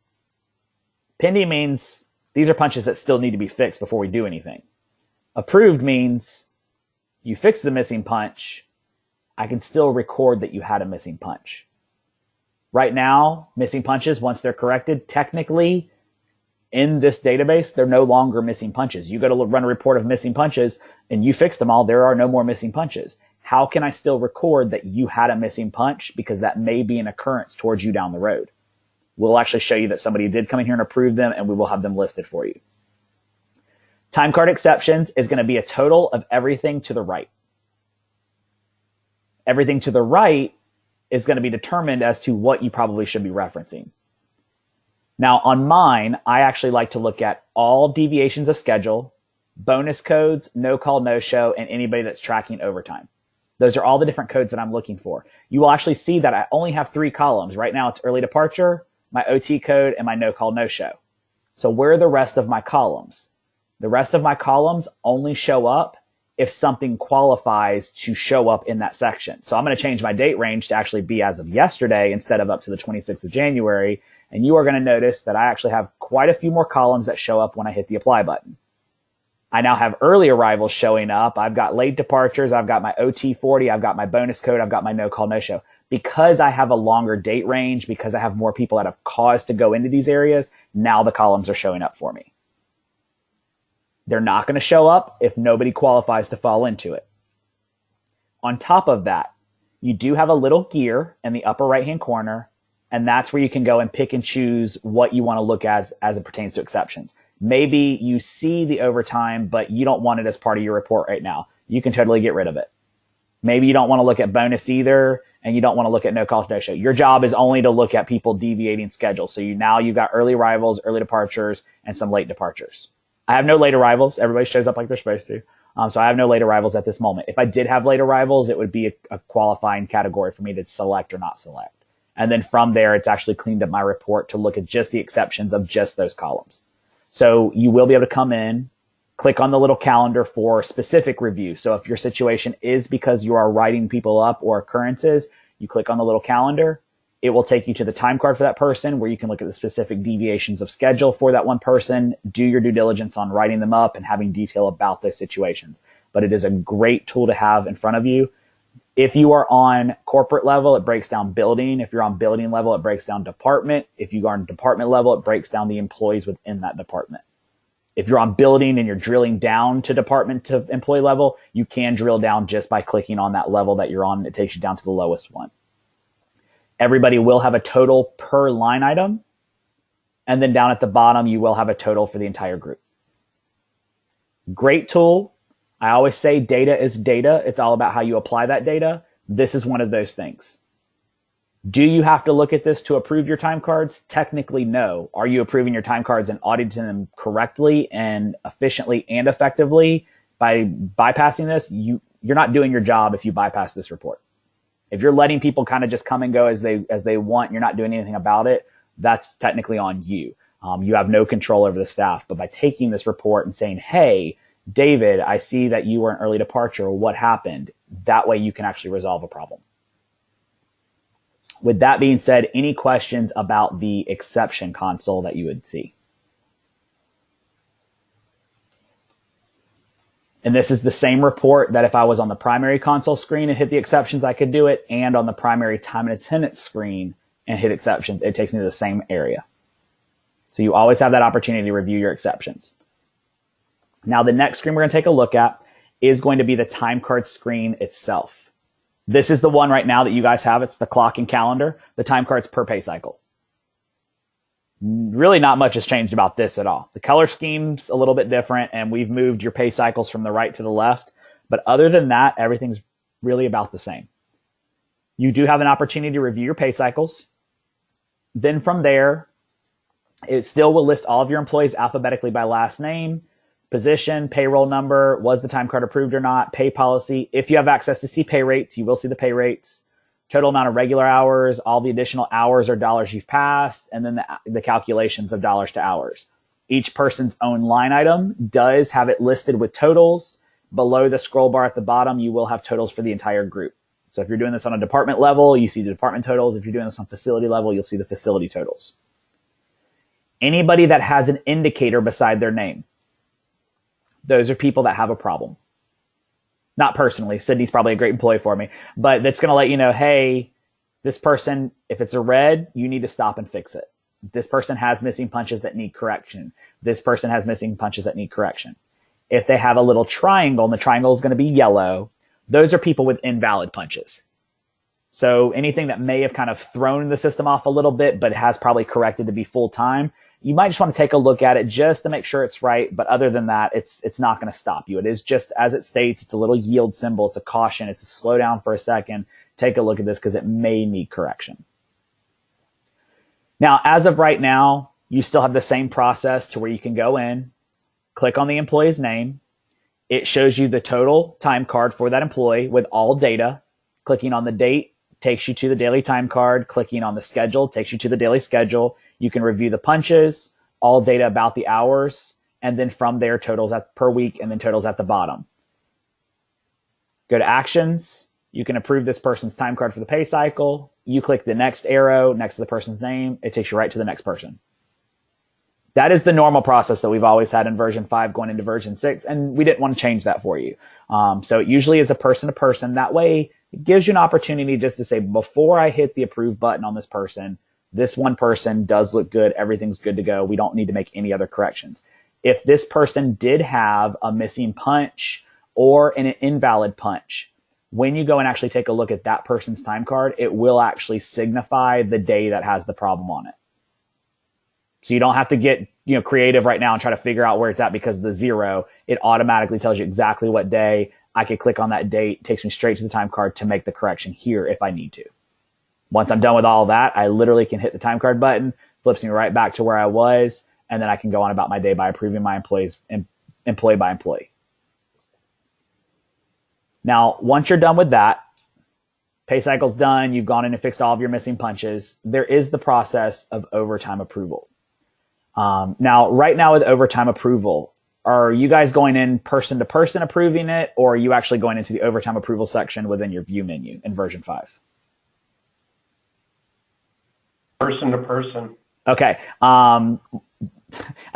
Pending means these are punches that still need to be fixed before we do anything. Approved means you fix the missing punch. I can still record that you had a missing punch. Right now, missing punches, once they're corrected, technically in this database, they're no longer missing punches. You go to run a report of missing punches and you fixed them all. There are no more missing punches. How can I still record that you had a missing punch? Because that may be an occurrence towards you down the road. We'll actually show you that somebody did come in here and approve them, and we will have them listed for you. Time card exceptions is going to be a total of everything to the right. Everything to the right is going to be determined as to what you probably should be referencing. Now, on mine, I actually like to look at all deviations of schedule, bonus codes, no call, no show, and anybody that's tracking overtime. Those are all the different codes that I'm looking for. You will actually see that I only have 3 columns. Right now, it's early departure, my OT code, and my no call, no show. So where are the rest of my columns? The rest of my columns only show up if something qualifies to show up in that section. So I'm going to change my date range to actually be as of yesterday instead of up to the 26th of January. And you are going to notice that I actually have quite a few more columns that show up when I hit the apply button. I now have early arrivals showing up. I've got late departures. I've got my OT 40. I've got my bonus code. I've got my no call, no show. Because I have a longer date range, because I have more people that have cause to go into these areas, now the columns are showing up for me. They're not going to show up if nobody qualifies to fall into it. On top of that, you do have a little gear in the upper right-hand corner, and that's where you can go and pick and choose what you want to look as it pertains to exceptions. Maybe you see the overtime, but you don't want it as part of your report right now. You can totally get rid of it. Maybe you don't want to look at bonus either, and you don't want to look at no call, no show. Your job is only to look at people deviating schedule. So you've got early arrivals, early departures, and some late departures. I have no late arrivals. Everybody shows up like they're supposed to. So I have no late arrivals at this moment. If I did have late arrivals, it would be a qualifying category for me to select or not select. And then from there, it's actually cleaned up my report to look at just the exceptions of just those columns. So you will be able to come in, click on the little calendar for specific review. So if your situation is because you are writing people up or occurrences, you click on the little calendar. It will take you to the time card for that person where you can look at the specific deviations of schedule for that one person, do your due diligence on writing them up and having detail about those situations. But it is a great tool to have in front of you. If you are on corporate level, it breaks down building. If you're on building level, it breaks down department. If you are on department level, it breaks down the employees within that department. If you're on building and you're drilling down to department to employee level, you can drill down just by clicking on that level that you're on. It takes you down to the lowest one. Everybody will have a total per line item. And then down at the bottom, you will have a total for the entire group. Great tool. I always say data is data. It's all about how you apply that data. This is one of those things. Do you have to look at this to approve your time cards? Technically, no. Are you approving your time cards and auditing them correctly and efficiently and effectively by bypassing this? You're not doing your job if you bypass this report. If you're letting people kind of just come and go as they want, and you're not doing anything about it, that's technically on you. You have no control over the staff. But by taking this report and saying, hey, David, I see that you were an early departure. What happened? That way you can actually resolve a problem. With that being said, any questions about the exception console that you would see? And this is the same report that if I was on the primary console screen and hit the exceptions, I could do it. And on the primary time and attendance screen and hit exceptions, it takes me to the same area. So you always have that opportunity to review your exceptions. Now, the next screen we're going to take a look at is going to be the time card screen itself. This is the one right now that you guys have. It's the clock and calendar. The time cards per pay cycle. Really not much has changed about this at all. The color scheme's a little bit different, and we've moved your pay cycles from the right to the left. But other than that, everything's really about the same. You do have an opportunity to review your pay cycles. Then from there, it still will list all of your employees alphabetically by last name, position, payroll number, was the time card approved or not, pay policy. If you have access to see pay rates, you will see the pay rates, total amount of regular hours, all the additional hours or dollars you've passed, and then the calculations of dollars to hours. Each person's own line item does have it listed with totals. Below the scroll bar at the bottom, you will have totals for the entire group. So if you're doing this on a department level, you see the department totals. If you're doing this on facility level, you'll see the facility totals. Anybody that has an indicator beside their name, those are people that have a problem. Not personally. Sydney's probably a great employee for me, but that's going to let you know, hey, this person, if it's a red, you need to stop and fix it. This person has missing punches that need correction. This person has missing punches that need correction. If they have a little triangle and the triangle is going to be yellow, those are people with invalid punches. So anything that may have kind of thrown the system off a little bit, but has probably corrected to be full time, you might just want to take a look at it just to make sure it's right. But other than that, it's not going to stop you. It is just as it states. It's a little yield symbol. It's a caution. It's a slow down for a second. Take a look at this because it may need correction. Now, as of right now, you still have the same process to where you can go in, click on the employee's name. It shows you the total time card for that employee with all data. Clicking on the date takes you to the daily time card. Clicking on the schedule takes you to the daily schedule. You can review the punches, all data about the hours, and then from there, totals per week, and then totals at the bottom. Go to actions. You can approve this person's time card for the pay cycle. You click the next arrow next to the person's name. It takes you right to the next person. That is the normal process that we've always had in version 5 going into version 6, and we didn't want to change that for you. So it usually is a person-to-person. That way, it gives you an opportunity just to say, before I hit the approve button on this person, this one person does look good. Everything's good to go. We don't need to make any other corrections. If this person did have a missing punch or an invalid punch, when you go and actually take a look at that person's time card, it will actually signify the day that has the problem on it. So you don't have to get creative right now and try to figure out where it's at because of the 0. It automatically tells you exactly what day. I could click on that date, takes me straight to the time card to make the correction here if I need to. Once I'm done with all that, I literally can hit the time card button, flips me right back to where I was, and then I can go on about my day by approving my employees employee by employee. Now, once you're done with that, pay cycle's done, you've gone in and fixed all of your missing punches, there is the process of overtime approval. Now, right now with overtime approval, are you guys going in person to person approving it, or are you actually going into the overtime approval section within your view menu in version 5? Person to person. Okay. I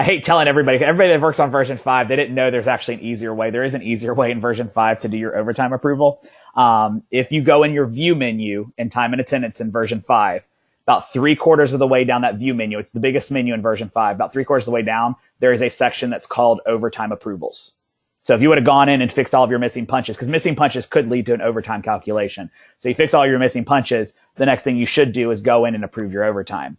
hate telling everybody that works on version 5, they didn't know there's actually an easier way. There is an easier way in version 5 to do your overtime approval. If you go in your view menu in time and attendance in version 5, about 3/4 of the way down that view menu, it's the biggest menu in version 5, about 3/4 of the way down, there is a section that's called overtime approvals. So if you would have gone in and fixed all of your missing punches, because missing punches could lead to an overtime calculation. So you fix all your missing punches, the next thing you should do is go in and approve your overtime.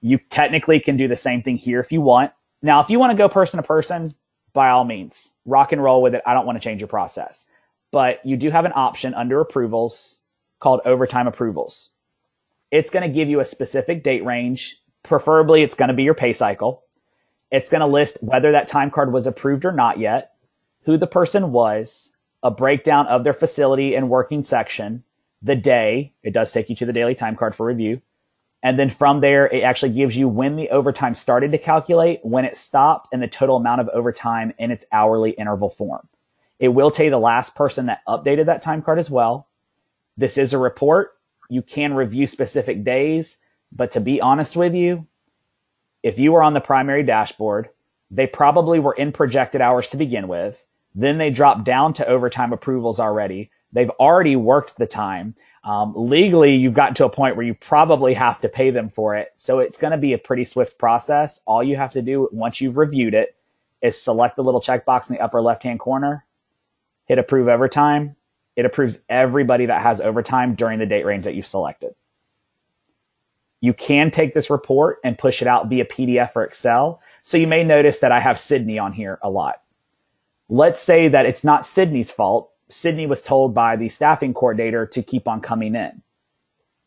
You technically can do the same thing here if you want. Now, if you want to go person to person, by all means, rock and roll with it. I don't want to change your process. But you do have an option under approvals called overtime approvals. It's going to give you a specific date range. Preferably, it's going to be your pay cycle. It's going to list whether that time card was approved or not yet, who the person was, a breakdown of their facility and working section, the day. It does take you to the daily time card for review. And then from there, it actually gives you when the overtime started to calculate, when it stopped, and the total amount of overtime in its hourly interval form. It will tell you the last person that updated that time card as well. This is a report. You can review specific days, but to be honest with you, if you were on the primary dashboard, they probably were in projected hours to begin with. Then they dropped down to overtime approvals already. They've already worked the time. Legally, you've gotten to a point where you probably have to pay them for it. So it's going to be a pretty swift process. All you have to do once you've reviewed it is select the little checkbox in the upper left-hand corner, hit approve overtime. It approves everybody that has overtime during the date range that you've selected. You can take this report and push it out via PDF or Excel. So you may notice that I have Sydney on here a lot. Let's say that it's not Sydney's fault. Sydney was told by the staffing coordinator to keep on coming in.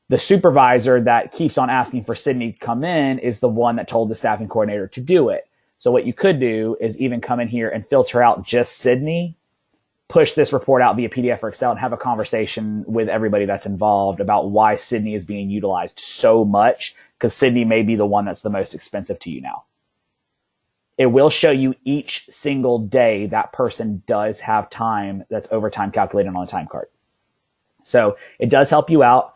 The supervisor that keeps on asking for Sydney to come in is the one that told the staffing coordinator to do it. So what you could do is even come in here and filter out just Sydney, push this report out via PDF or Excel, and have a conversation with everybody that's involved about why Sydney is being utilized so much, because Sydney may be the one that's the most expensive to you now. It will show you each single day that person does have time that's overtime calculated on a time card. So it does help you out.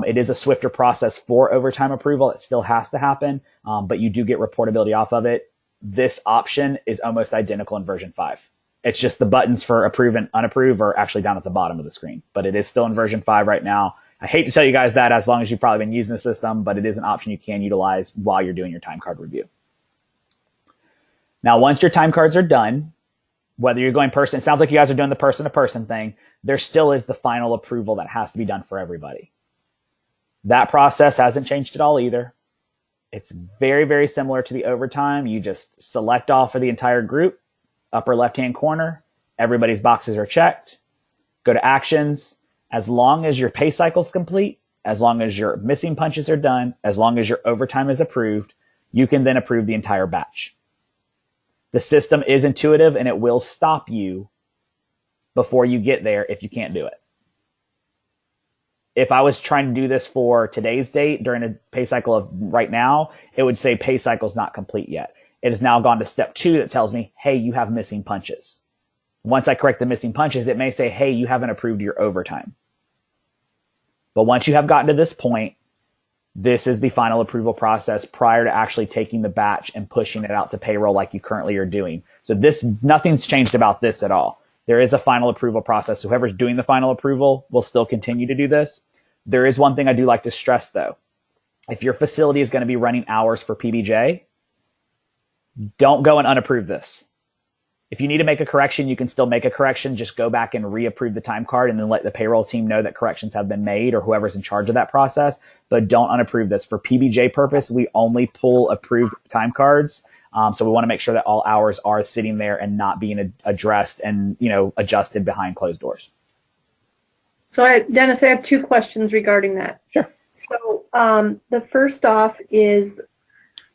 It is a swifter process for overtime approval. It still has to happen, but you do get reportability off of it. This option is almost identical in version 5. It's just the buttons for approve and unapprove are actually down at the bottom of the screen, but it is still in version 5 right now. I hate to tell you guys that as long as you've probably been using the system, but it is an option you can utilize while you're doing your time card review. Now, once your time cards are done, whether you're going person, it sounds like you guys are doing the person-to-person thing, there still is the final approval that has to be done for everybody. That process hasn't changed at all either. It's very, very similar to the overtime. You just select all for the entire group, upper left-hand corner, everybody's boxes are checked, go to actions. As long as your pay cycle is complete, as long as your missing punches are done, as long as your overtime is approved, you can then approve the entire batch. The system is intuitive and it will stop you before you get there if you can't do it. If I was trying to do this for today's date during a pay cycle of right now, it would say pay cycle is not complete yet. It has now gone to step 2 that tells me, hey, you have missing punches. Once I correct the missing punches, it may say, hey, you haven't approved your overtime. But once you have gotten to this point, this is the final approval process prior to actually taking the batch and pushing it out to payroll like you currently are doing. So nothing's changed about this at all. There is a final approval process. Whoever's doing the final approval will still continue to do this. There is one thing I do like to stress though. If your facility is going to be running hours for PBJ, don't go and unapprove this. If you need to make a correction, you can still make a correction. Just go back and reapprove the time card and then let the payroll team know that corrections have been made or whoever's in charge of that process. But don't unapprove this. For PBJ purpose, we only pull approved time cards. So we want to make sure that all hours are sitting there and not being addressed and adjusted behind closed doors. So Dennis, I have 2 questions regarding that. Sure. So the first off is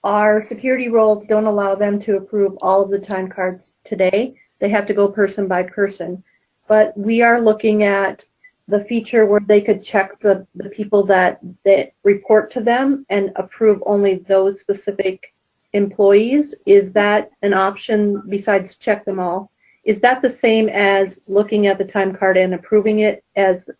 our security roles don't allow them to approve all of the time cards today. They have to go person by person. But we are looking at the feature where they could check the people that report to them and approve only those specific employees. Is that an option besides check them all? Is that the same as looking at the time card and approving it as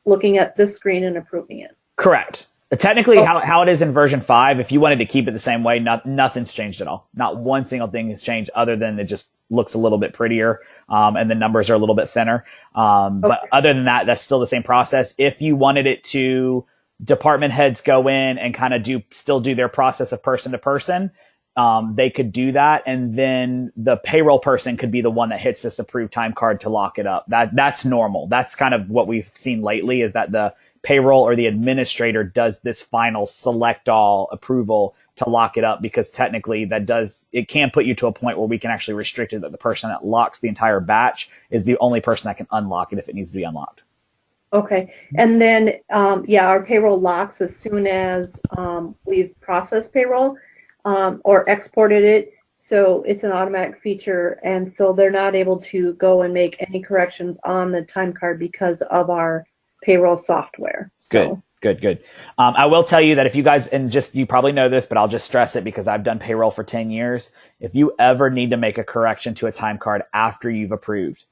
looking at this screen and approving it? Correct. Technically, how it is in version 5, if you wanted to keep it the same way, nothing's changed at all. Not one single thing has changed other than it just looks a little bit prettier and the numbers are a little bit thinner. But other than that, that's still the same process. If you wanted it to, department heads go in and kind of still do their process of person to person, they could do that. And then the payroll person could be the one that hits this approved time card to lock it up. That's normal. That's kind of what we've seen lately, is that the payroll or the administrator does this final select all approval to lock it up, because technically it can put you to a point where we can actually restrict it that the person that locks the entire batch is the only person that can unlock it if it needs to be unlocked. Okay. And then, our payroll locks as soon as we've processed payroll or exported it. So it's an automatic feature. And so they're not able to go and make any corrections on the time card because of our payroll software. So. Good. I will tell you that if you guys, and you probably know this, but I'll just stress it because I've done payroll for 10 years. If you ever need to make a correction to a time card after you've approved,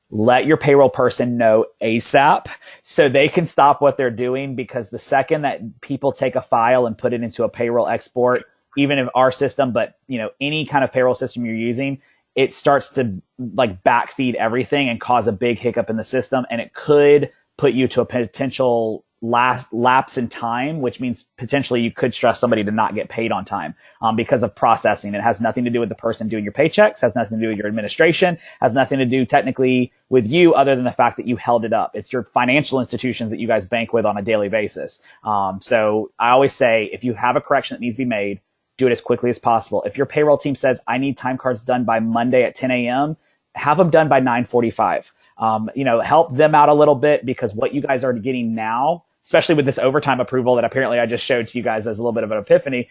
let your payroll person know ASAP so they can stop what they're doing, because the second that people take a file and put it into a payroll export, even in our system, but any kind of payroll system you're using, it starts to backfeed everything and cause a big hiccup in the system. And it could put you to a potential lapse in time, which means potentially you could stress somebody to not get paid on time because of processing. It has nothing to do with the person doing your paychecks, has nothing to do with your administration, has nothing to do technically with you other than the fact that you held it up. It's your financial institutions that you guys bank with on a daily basis. So I always say, if you have a correction that needs to be made, do it as quickly as possible. If your payroll team says, I need time cards done by Monday at 10 a.m., have them done by 9:45. Help them out a little bit, because what you guys are getting now, especially with this overtime approval that apparently I just showed to you guys as a little bit of an epiphany,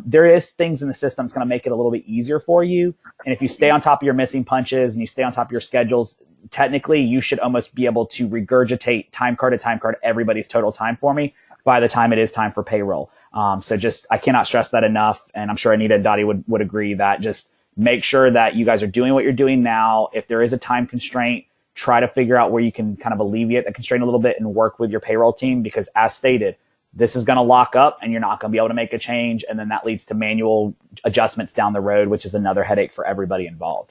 there is things in the system that's going to make it a little bit easier for you. And if you stay on top of your missing punches and you stay on top of your schedules, technically you should almost be able to regurgitate time card to time card everybody's total time for me by the time it is time for payroll. I cannot stress that enough. And I'm sure Anita and Dottie would agree that just make sure that you guys are doing what you're doing now. If there is a time constraint, try to figure out where you can kind of alleviate the constraint a little bit and work with your payroll team, because as stated, this is going to lock up and you're not going to be able to make a change. And then that leads to manual adjustments down the road, which is another headache for everybody involved.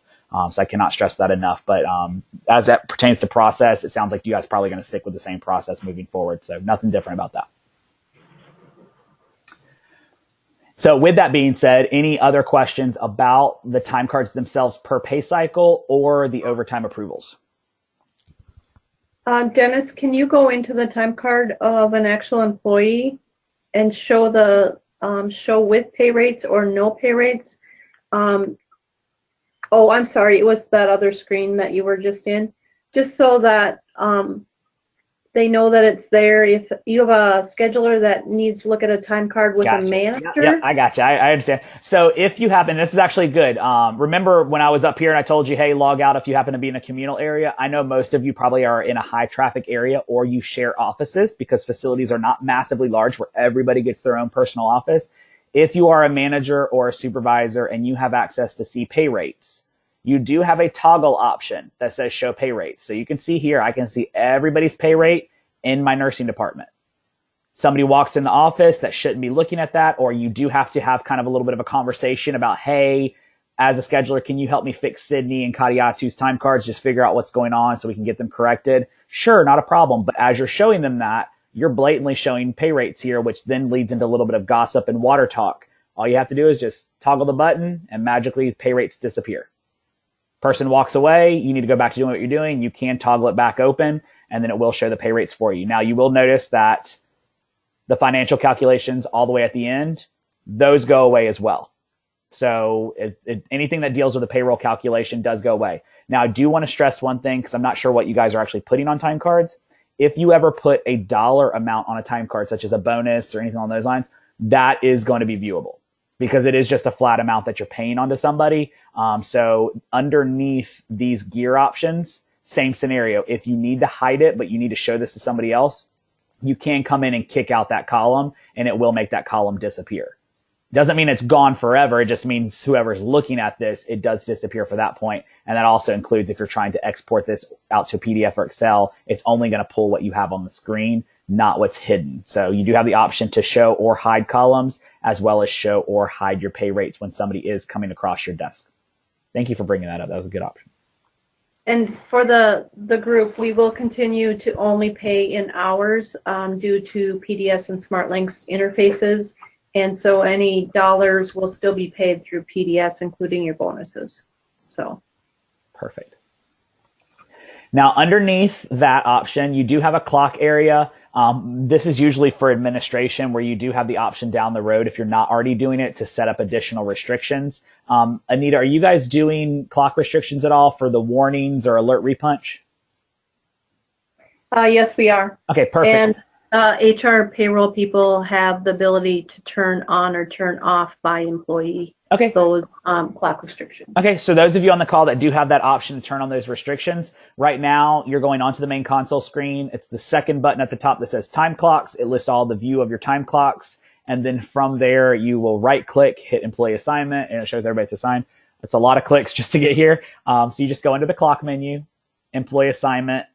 So I cannot stress that enough. But as that pertains to process, it sounds like you guys are probably going to stick with the same process moving forward. So nothing different about that. So with that being said, any other questions about the time cards themselves per pay cycle or the overtime approvals? Dennis, can you go into the time card of an actual employee and show the show with pay rates or no pay rates? Oh, I'm sorry. It was that other screen that you were just in. Just so that they know that it's there. If you have a scheduler that needs to look at a time card with Gotcha. a manager. Yep, I got you. I understand. So if you happen, this is actually good. Remember when I was up here and I told you, hey, log out if you happen to be in a communal area. I know most of you probably are in a high traffic area or you share offices because facilities are not massively large where everybody gets their own personal office. If you are a manager or a supervisor and you have access to see pay rates, you do have a toggle option that says show pay rates. So you can see here, I can see everybody's pay rate in my nursing department. Somebody walks in the office that shouldn't be looking at that, or you do have to have kind of a little bit of a conversation about, hey, as a scheduler, can you help me fix Sydney and Kadiatu's time cards? Just figure out what's going on so we can get them corrected. Sure, not a problem. But as you're showing them that, you're blatantly showing pay rates here, which then leads into a little bit of gossip and water talk. All you have to do is just toggle the button and magically pay rates disappear. Person walks away, you need to go back to doing what you're doing. You can toggle it back open and then it will show the pay rates for you. Now you will notice that the financial calculations all the way at the end, those go away as well. So anything that deals with the payroll calculation does go away. Now I do want to stress one thing because I'm not sure what you guys are actually putting on time cards. If you ever put a dollar amount on a time card, such as a bonus or anything along those lines, that is going to be viewable because it is just a flat amount that you're paying onto somebody. So underneath these gear options, same scenario. If you need to hide it, but you need to show this to somebody else, you can come in and kick out that column and it will make that column disappear. Doesn't mean it's gone forever. It just means whoever's looking at this, it does disappear for that point. And that also includes if you're trying to export this out to a PDF or Excel, it's only going to pull what you have on the screen, not what's hidden. So you do have the option to show or hide columns as well as show or hide your pay rates when somebody is coming across your desk. Thank you for bringing that up. That was a good option. And for the group, we will continue to only pay in hours due to PDS and SmartLinks interfaces. And so any dollars will still be paid through PDS, including your bonuses. So. Perfect. Now, underneath that option, you do have a clock area. This is usually for administration where you do have the option down the road, if you're not already doing it, to set up additional restrictions. Anita, are you guys doing clock restrictions at all for the warnings or alert repunch? Yes, we are. Okay, perfect. And HR payroll people have the ability to turn on or turn off by employee. Okay. Those clock restrictions. Okay, so those of you on the call that do have that option to turn on those restrictions, right now you're going onto the main console screen. It's the second button at the top that says time clocks. It lists all the view of your time clocks. And then from there, you will right click, hit employee assignment, and it shows everybody to assign. It's a lot of clicks just to get here. So you just go into the clock menu, employee assignment,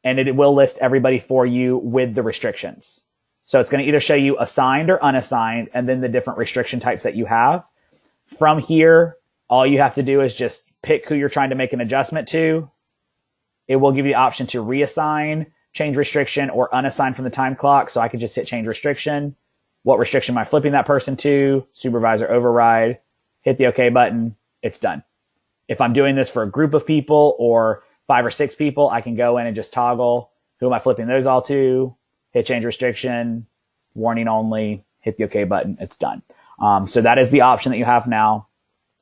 and it will list everybody for you with the restrictions. So it's going to either show you assigned or unassigned, and then the different restriction types that you have. From here, all you have to do is just pick who you're trying to make an adjustment to. It will give you the option to reassign, change restriction, or unassign from the time clock. So I could just hit change restriction. What restriction am I flipping that person to? Supervisor override. Hit the OK button. It's done. If I'm doing this for a group of people or 5 or 6 people, I can go in and just toggle. Who am I flipping those all to? Hit change restriction, warning only, hit the OK button. It's done. So that is the option that you have now.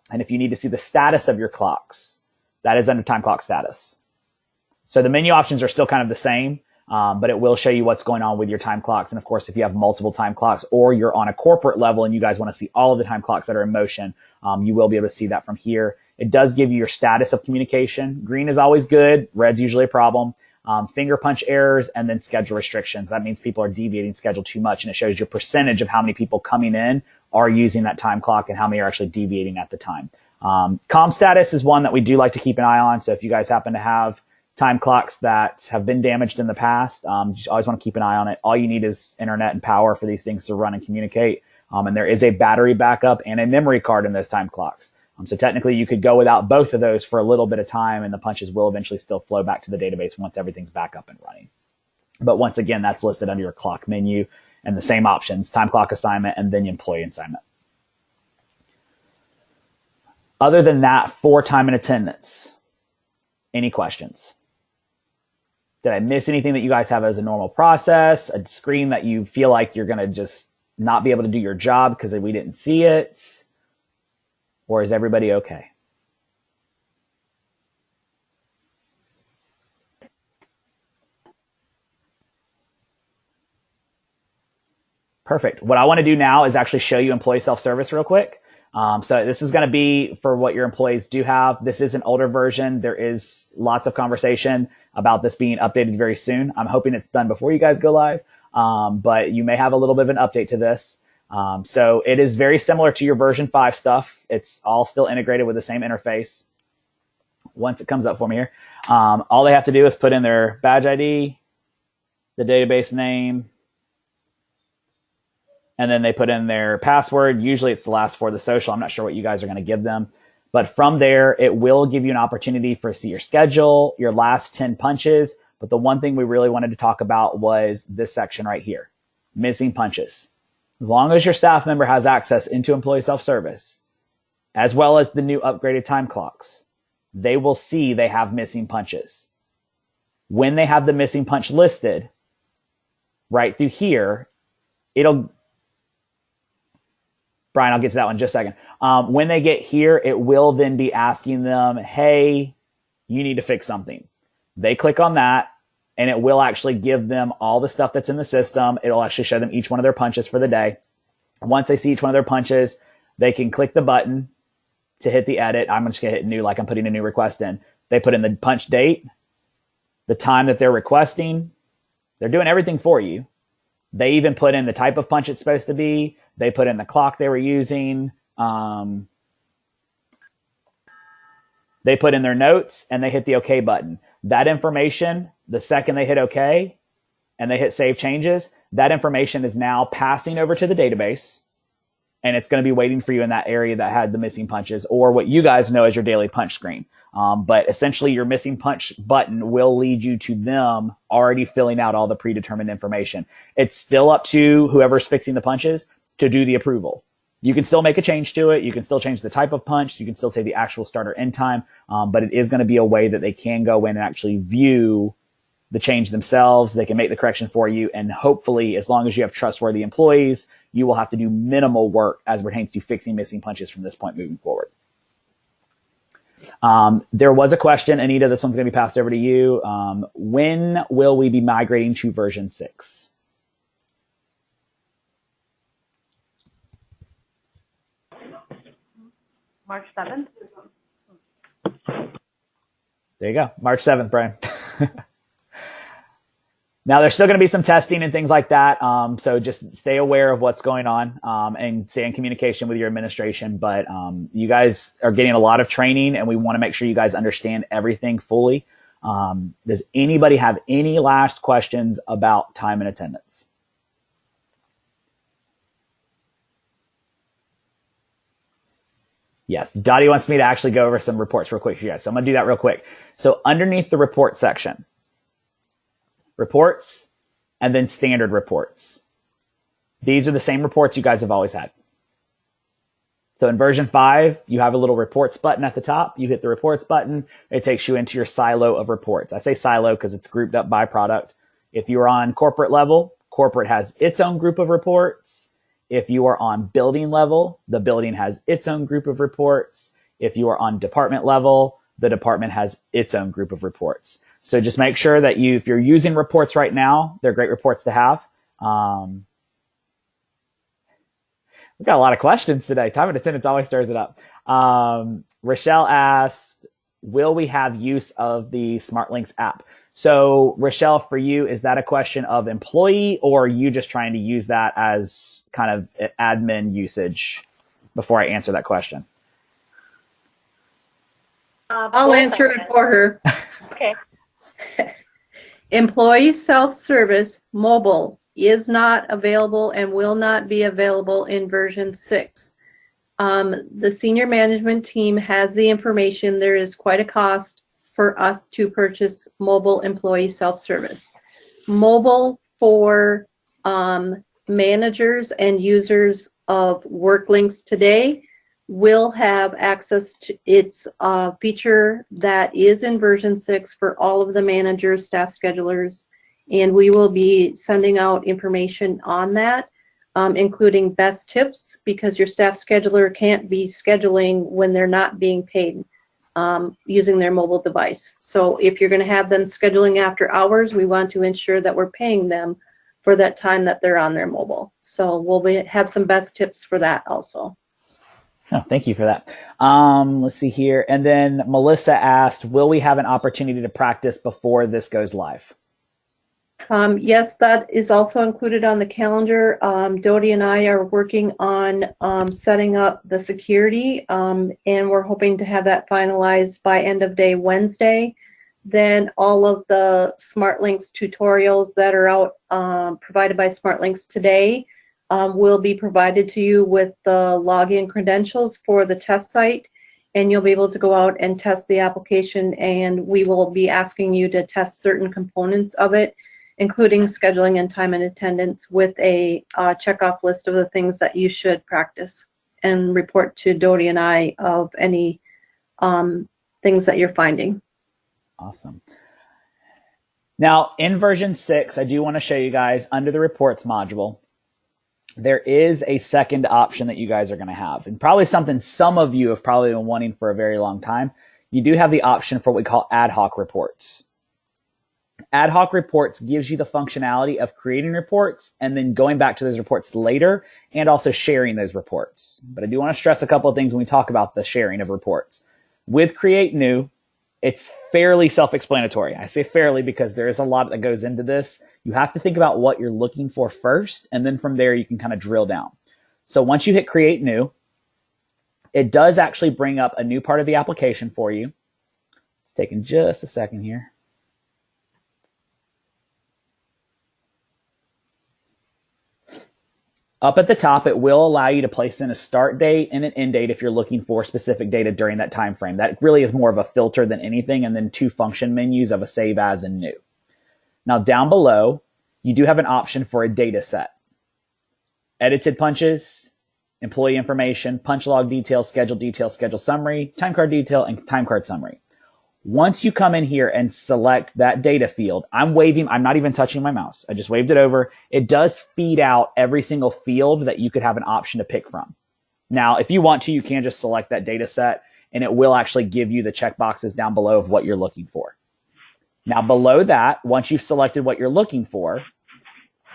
And if you need to see the status of your clocks, that is under time clock status. So the menu options are still kind of the same, but it will show you what's going on with your time clocks. And of course, if you have multiple time clocks or you're on a corporate level and you guys want to see all of the time clocks that are in motion, you will be able to see that from here. It does give you your status of communication. Green is always good. Red's usually a problem. Finger punch errors, and then schedule restrictions. That means people are deviating schedule too much, and it shows your percentage of how many people coming in are using that time clock and how many are actually deviating at the time. Comm status is one that we do like to keep an eye on. So if you guys happen to have time clocks that have been damaged in the past, you always want to keep an eye on it. All you need is internet and power for these things to run and communicate. And there is a battery backup and a memory card in those time clocks. So technically you could go without both of those for a little bit of time, and the punches will eventually still flow back to the database once everything's back up and running. But once again, that's listed under your clock menu and the same options, time clock assignment and then employee assignment. Other than that, for time and attendance, any questions? Did I miss anything that you guys have as a normal process? A screen that you feel like you're going to just not be able to do your job because we didn't see it? Or is everybody okay? Perfect. What I want to do now is actually show you employee self-service real quick. So this is going to be for what your employees do have. This is an older version. There is lots of conversation about this being updated very soon. I'm hoping it's done before you guys go live, but you may have a little bit of an update to this. So it is very similar to your version 5 stuff. It's all still integrated with the same interface. Once it comes up for me here, all they have to do is put in their badge ID, the database name, and then they put in their password. Usually it's the last 4 of the social. I'm not sure what you guys are going to give them. But from there, it will give you an opportunity for see your schedule, your last 10 punches. But the one thing we really wanted to talk about was this section right here, missing punches. As long as your staff member has access into employee self-service, as well as the new upgraded time clocks, they will see they have missing punches. When they have the missing punch listed, right through here, Brian, I'll get to that one in just a second. When they get here, it will then be asking them, hey, you need to fix something. They click on that, and it will actually give them all the stuff that's in the system. It'll actually show them each one of their punches for the day. Once they see each one of their punches, they can click the button to hit the edit. I'm just going to hit new, like I'm putting a new request in. They put in the punch date, the time that they're requesting. They're doing everything for you. They even put in the type of punch it's supposed to be. They put in the clock they were using. They put in their notes, and they hit the OK button. That information, the second they hit OK and they hit Save Changes, that information is now passing over to the database, and it's going to be waiting for you in that area that had the missing punches, or what you guys know as your daily punch screen. But essentially, your missing punch button will lead you to them already filling out all the predetermined information. It's still up to whoever's fixing the punches to do the approval. You can still make a change to it. You can still change the type of punch. You can still say the actual start or end time. But it is going to be a way that they can go in and actually view the change themselves. They can make the correction for you. And hopefully, as long as you have trustworthy employees, you will have to do minimal work as pertains to fixing missing punches from this point moving forward. There was a question, Anita, this one's going to be passed over to you. When will we be migrating to version 6? March 7th. There you go. March 7th, Brian. Now, there's still going to be some testing and things like that. So just stay aware of what's going on and stay in communication with your administration. But you guys are getting a lot of training, and we want to make sure you guys understand everything fully. Does anybody have any last questions about time and attendance? Yes, Dottie wants me to actually go over some reports real quick for you guys. So I'm going to do that real quick. So underneath the report section, reports and then standard reports. These are the same reports you guys have always had. So in version 5, you have a little reports button at the top. You hit the reports button. It takes you into your silo of reports. I say silo because it's grouped up by product. If you're on corporate level, corporate has its own group of reports. If you are on building level, the building has its own group of reports. If you are on department level, the department has its own group of reports. So just make sure that if you're using reports right now, they're great reports to have. We've got a lot of questions today. Time and attendance always stirs it up. Rochelle asked, will we have use of the SmartLinks app? So Rochelle, for you, is that a question of employee, or are you just trying to use that as kind of admin usage before I answer that question? I'll answer it for her. Okay. Employee self-service mobile is not available and will not be available in version 6. The senior management team has the information. There is quite a cost for us to purchase mobile employee self-service. Mobile for managers and users of work links today will have access to its feature that is in version 6 for all of the managers, staff schedulers, and we will be sending out information on that, including best tips, because your staff scheduler can't be scheduling when they're not being paid using their mobile device. So if you're going to have them scheduling after hours, we want to ensure that we're paying them for that time that they're on their mobile. So we'll have some best tips for that also. Oh, thank you for that. Let's see here. And then Melissa asked, will we have an opportunity to practice before this goes live? Yes, that is also included on the calendar. Dodie and I are working on setting up the security, and we're hoping to have that finalized by end of day Wednesday. Then all of the SmartLinks tutorials that are out provided by SmartLinks today will be provided to you with the login credentials for the test site, and you'll be able to go out and test the application, and we will be asking you to test certain components of it, including scheduling and time and attendance, with a checkoff list of the things that you should practice and report to Dodie and I of any things that you're finding. Awesome. Now, in version 6, I do want to show you guys under the reports module, there is a second option that you guys are going to have, and probably something some of you have probably been wanting for a very long time. You do have the option for what we call ad hoc reports. Ad hoc reports gives you the functionality of creating reports and then going back to those reports later and also sharing those reports. But I do want to stress a couple of things when we talk about the sharing of reports. With Create New, it's fairly self-explanatory. I say fairly because there is a lot that goes into this. You have to think about what you're looking for first, and then from there you can kind of drill down. So once you hit Create New, it does actually bring up a new part of the application for you. It's taking just a second here. Up at the top, it will allow you to place in a start date and an end date if you're looking for specific data during that time frame. That really is more of a filter than anything, and then 2 function menus of a save as and new. Now down below, you do have an option for a data set. Edited punches, employee information, punch log detail, schedule summary, time card detail, and time card summary. Once you come in here and select that data field, I'm not even touching my mouse. I just waved it over. It does feed out every single field that you could have an option to pick from. Now, if you want to, you can just select that data set and it will actually give you the checkboxes down below of what you're looking for. Now, below that, once you've selected what you're looking for,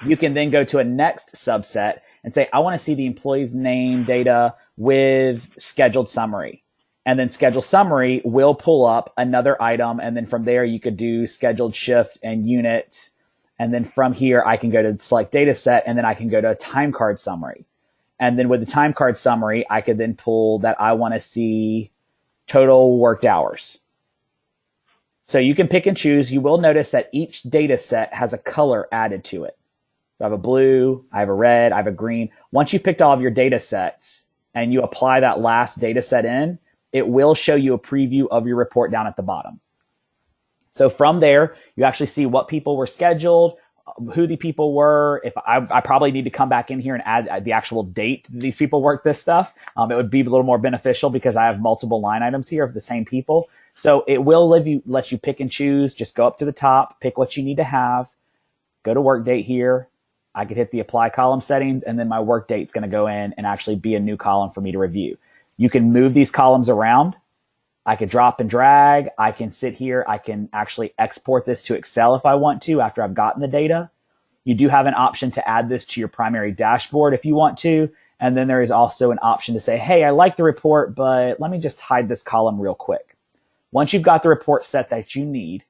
you can then go to a next subset and say, I want to see the employee's name data with scheduled summary. And then schedule summary will pull up another item. And then from there, you could do scheduled shift and unit. And then from here, I can go to select data set, and then I can go to time card summary. And then with the time card summary, I could then pull that I want to see total worked hours. So you can pick and choose. You will notice that each data set has a color added to it. So I have a blue, I have a red, I have a green. Once you've picked all of your data sets and you apply that last data set in, it will show you a preview of your report down at the bottom. So from there, you actually see what people were scheduled, who the people were. If I probably need to come back in here and add the actual date that these people worked this stuff. It would be a little more beneficial because I have multiple line items here of the same people. So it will let you pick and choose. Just go up to the top, pick what you need to have, go to work date here. I could hit the apply column settings, and then my work date is going to go in and actually be a new column for me to review. You can move these columns around. I could drop and drag. I can sit here. I can actually export this to Excel if I want to after I've gotten the data. You do have an option to add this to your primary dashboard if you want to. And then there is also an option to say, hey, I like the report, but let me just hide this column real quick. Once you've got the report set that you need,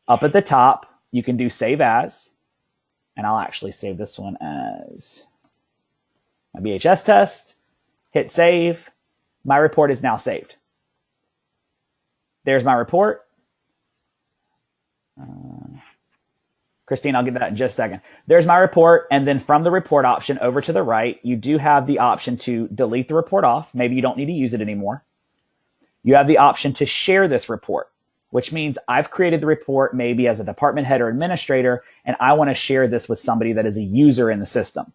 up at the top, you can do save as. And I'll actually save this one as my BHS test. Hit save. My report is now saved. There's my report. Christine, I'll get that in just a second. There's my report. And then from the report option over to the right, you do have the option to delete the report off. Maybe you don't need to use it anymore. You have the option to share this report, which means I've created the report maybe as a department head or administrator, and I want to share this with somebody that is a user in the system.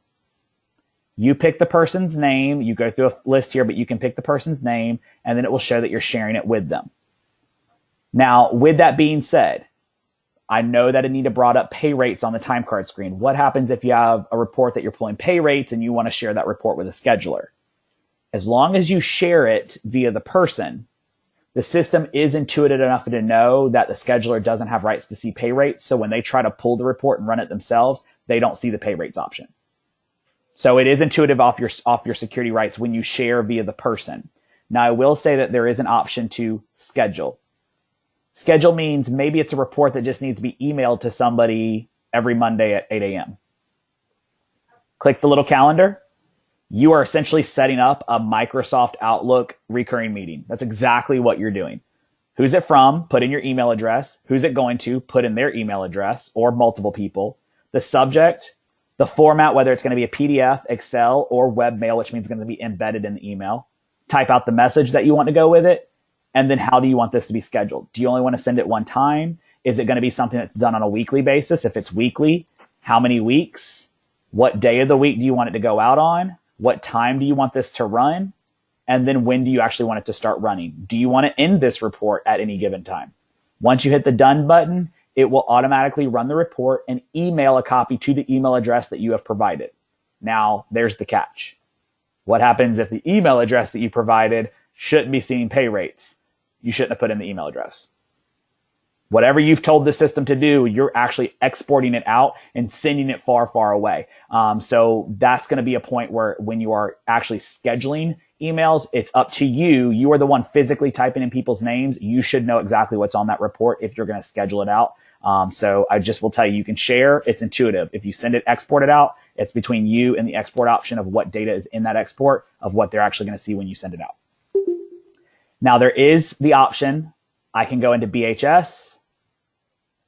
You pick the person's name. You go through a list here, but you can pick the person's name, and then it will show that you're sharing it with them. Now, with that being said, I know that Anita brought up pay rates on the time card screen. What happens if you have a report that you're pulling pay rates and you want to share that report with a scheduler? As long as you share it via the person, the system is intuitive enough to know that the scheduler doesn't have rights to see pay rates. So when they try to pull the report and run it themselves, they don't see the pay rates option. So it is intuitive off your security rights when you share via the person. Now, I will say that there is an option to schedule. Schedule means maybe it's a report that just needs to be emailed to somebody every Monday at 8 a.m. Click the little calendar. You are essentially setting up a Microsoft Outlook recurring meeting. That's exactly what you're doing. Who's it from? Put in your email address. Who's it going to? Put in their email address or multiple people. The subject, the format, whether it's going to be a PDF, Excel, or webmail, which means it's going to be embedded in the email. Type out the message that you want to go with it. And then how do you want this to be scheduled? Do you only want to send it one time? Is it going to be something that's done on a weekly basis? If it's weekly, how many weeks? What day of the week do you want it to go out on? What time do you want this to run? And then when do you actually want it to start running? Do you want to end this report at any given time? Once you hit the done button, it will automatically run the report and email a copy to the email address that you have provided. Now, there's the catch. What happens if the email address that you provided shouldn't be seeing pay rates? You shouldn't have put in the email address. Whatever you've told the system to do, you're actually exporting it out and sending it far, far away. So that's going to be a point where when you are actually scheduling emails, it's up to you. You are the one physically typing in people's names. You should know exactly what's on that report if you're going to schedule it out. So I just will tell you, you can share. It's intuitive. If you send it, export it out, it's between you and the export option of what data is in that export of what they're actually going to see when you send it out. Now there is the option. I can go into BHS,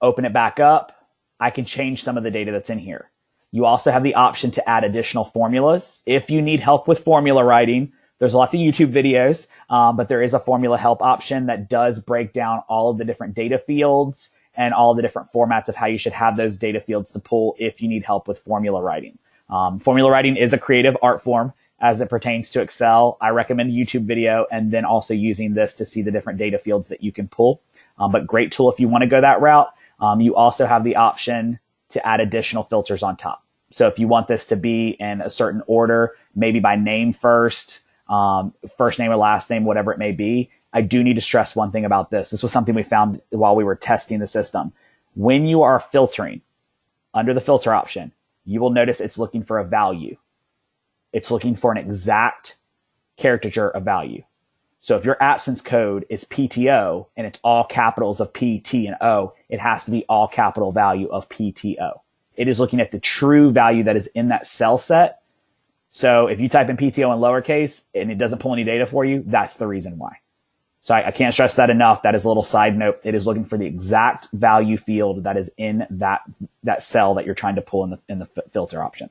open it back up. I can change some of the data that's in here. You also have the option to add additional formulas. If you need help with formula writing, there's lots of YouTube videos, but there is a formula help option that does break down all of the different data fields and all the different formats of how you should have those data fields to pull if you need help with formula writing. Formula writing is a creative art form as it pertains to Excel. I recommend a YouTube video and then also using this to see the different data fields that you can pull. But great tool if you want to go that route. You also have the option to add additional filters on top. So if you want this to be in a certain order, maybe by name first, first name or last name, whatever it may be, I do need to stress one thing about this. This was something we found while we were testing the system. When you are filtering under the filter option, you will notice it's looking for a value. It's looking for an exact caricature of value. So if your absence code is PTO and it's all capitals of P, T, and O, it has to be all capital value of PTO. It is looking at the true value that is in that cell set. So if you type in PTO in lowercase and it doesn't pull any data for you, that's the reason why. So I can't stress that enough. That is a little side note. It is looking for the exact value field that is in that cell that you're trying to pull in the filter option.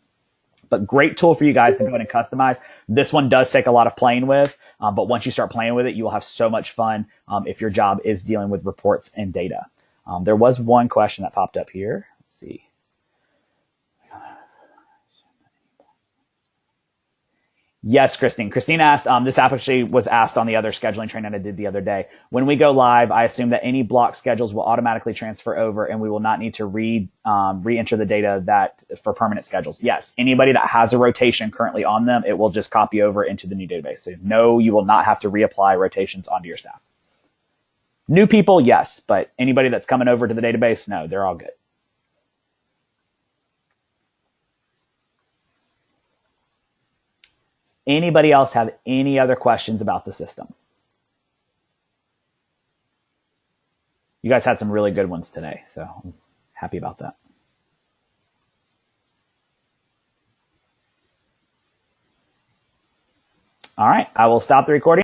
But great tool for you guys to go in and customize. This one does take a lot of playing with, but once you start playing with it, you will have so much fun if your job is dealing with reports and data. There was one question that popped up here. Let's see. Yes, Christine. Christine asked, this actually was asked on the other scheduling training I did the other day. When we go live, I assume that any block schedules will automatically transfer over and we will not need to re-enter the data that for permanent schedules. Yes, anybody that has a rotation currently on them, it will just copy over into the new database. So no, you will not have to reapply rotations onto your staff. New people, yes, but anybody that's coming over to the database, no, they're all good. Anybody else have any other questions about the system? You guys had some really good ones today, so I'm happy about that. All right, I will stop the recording.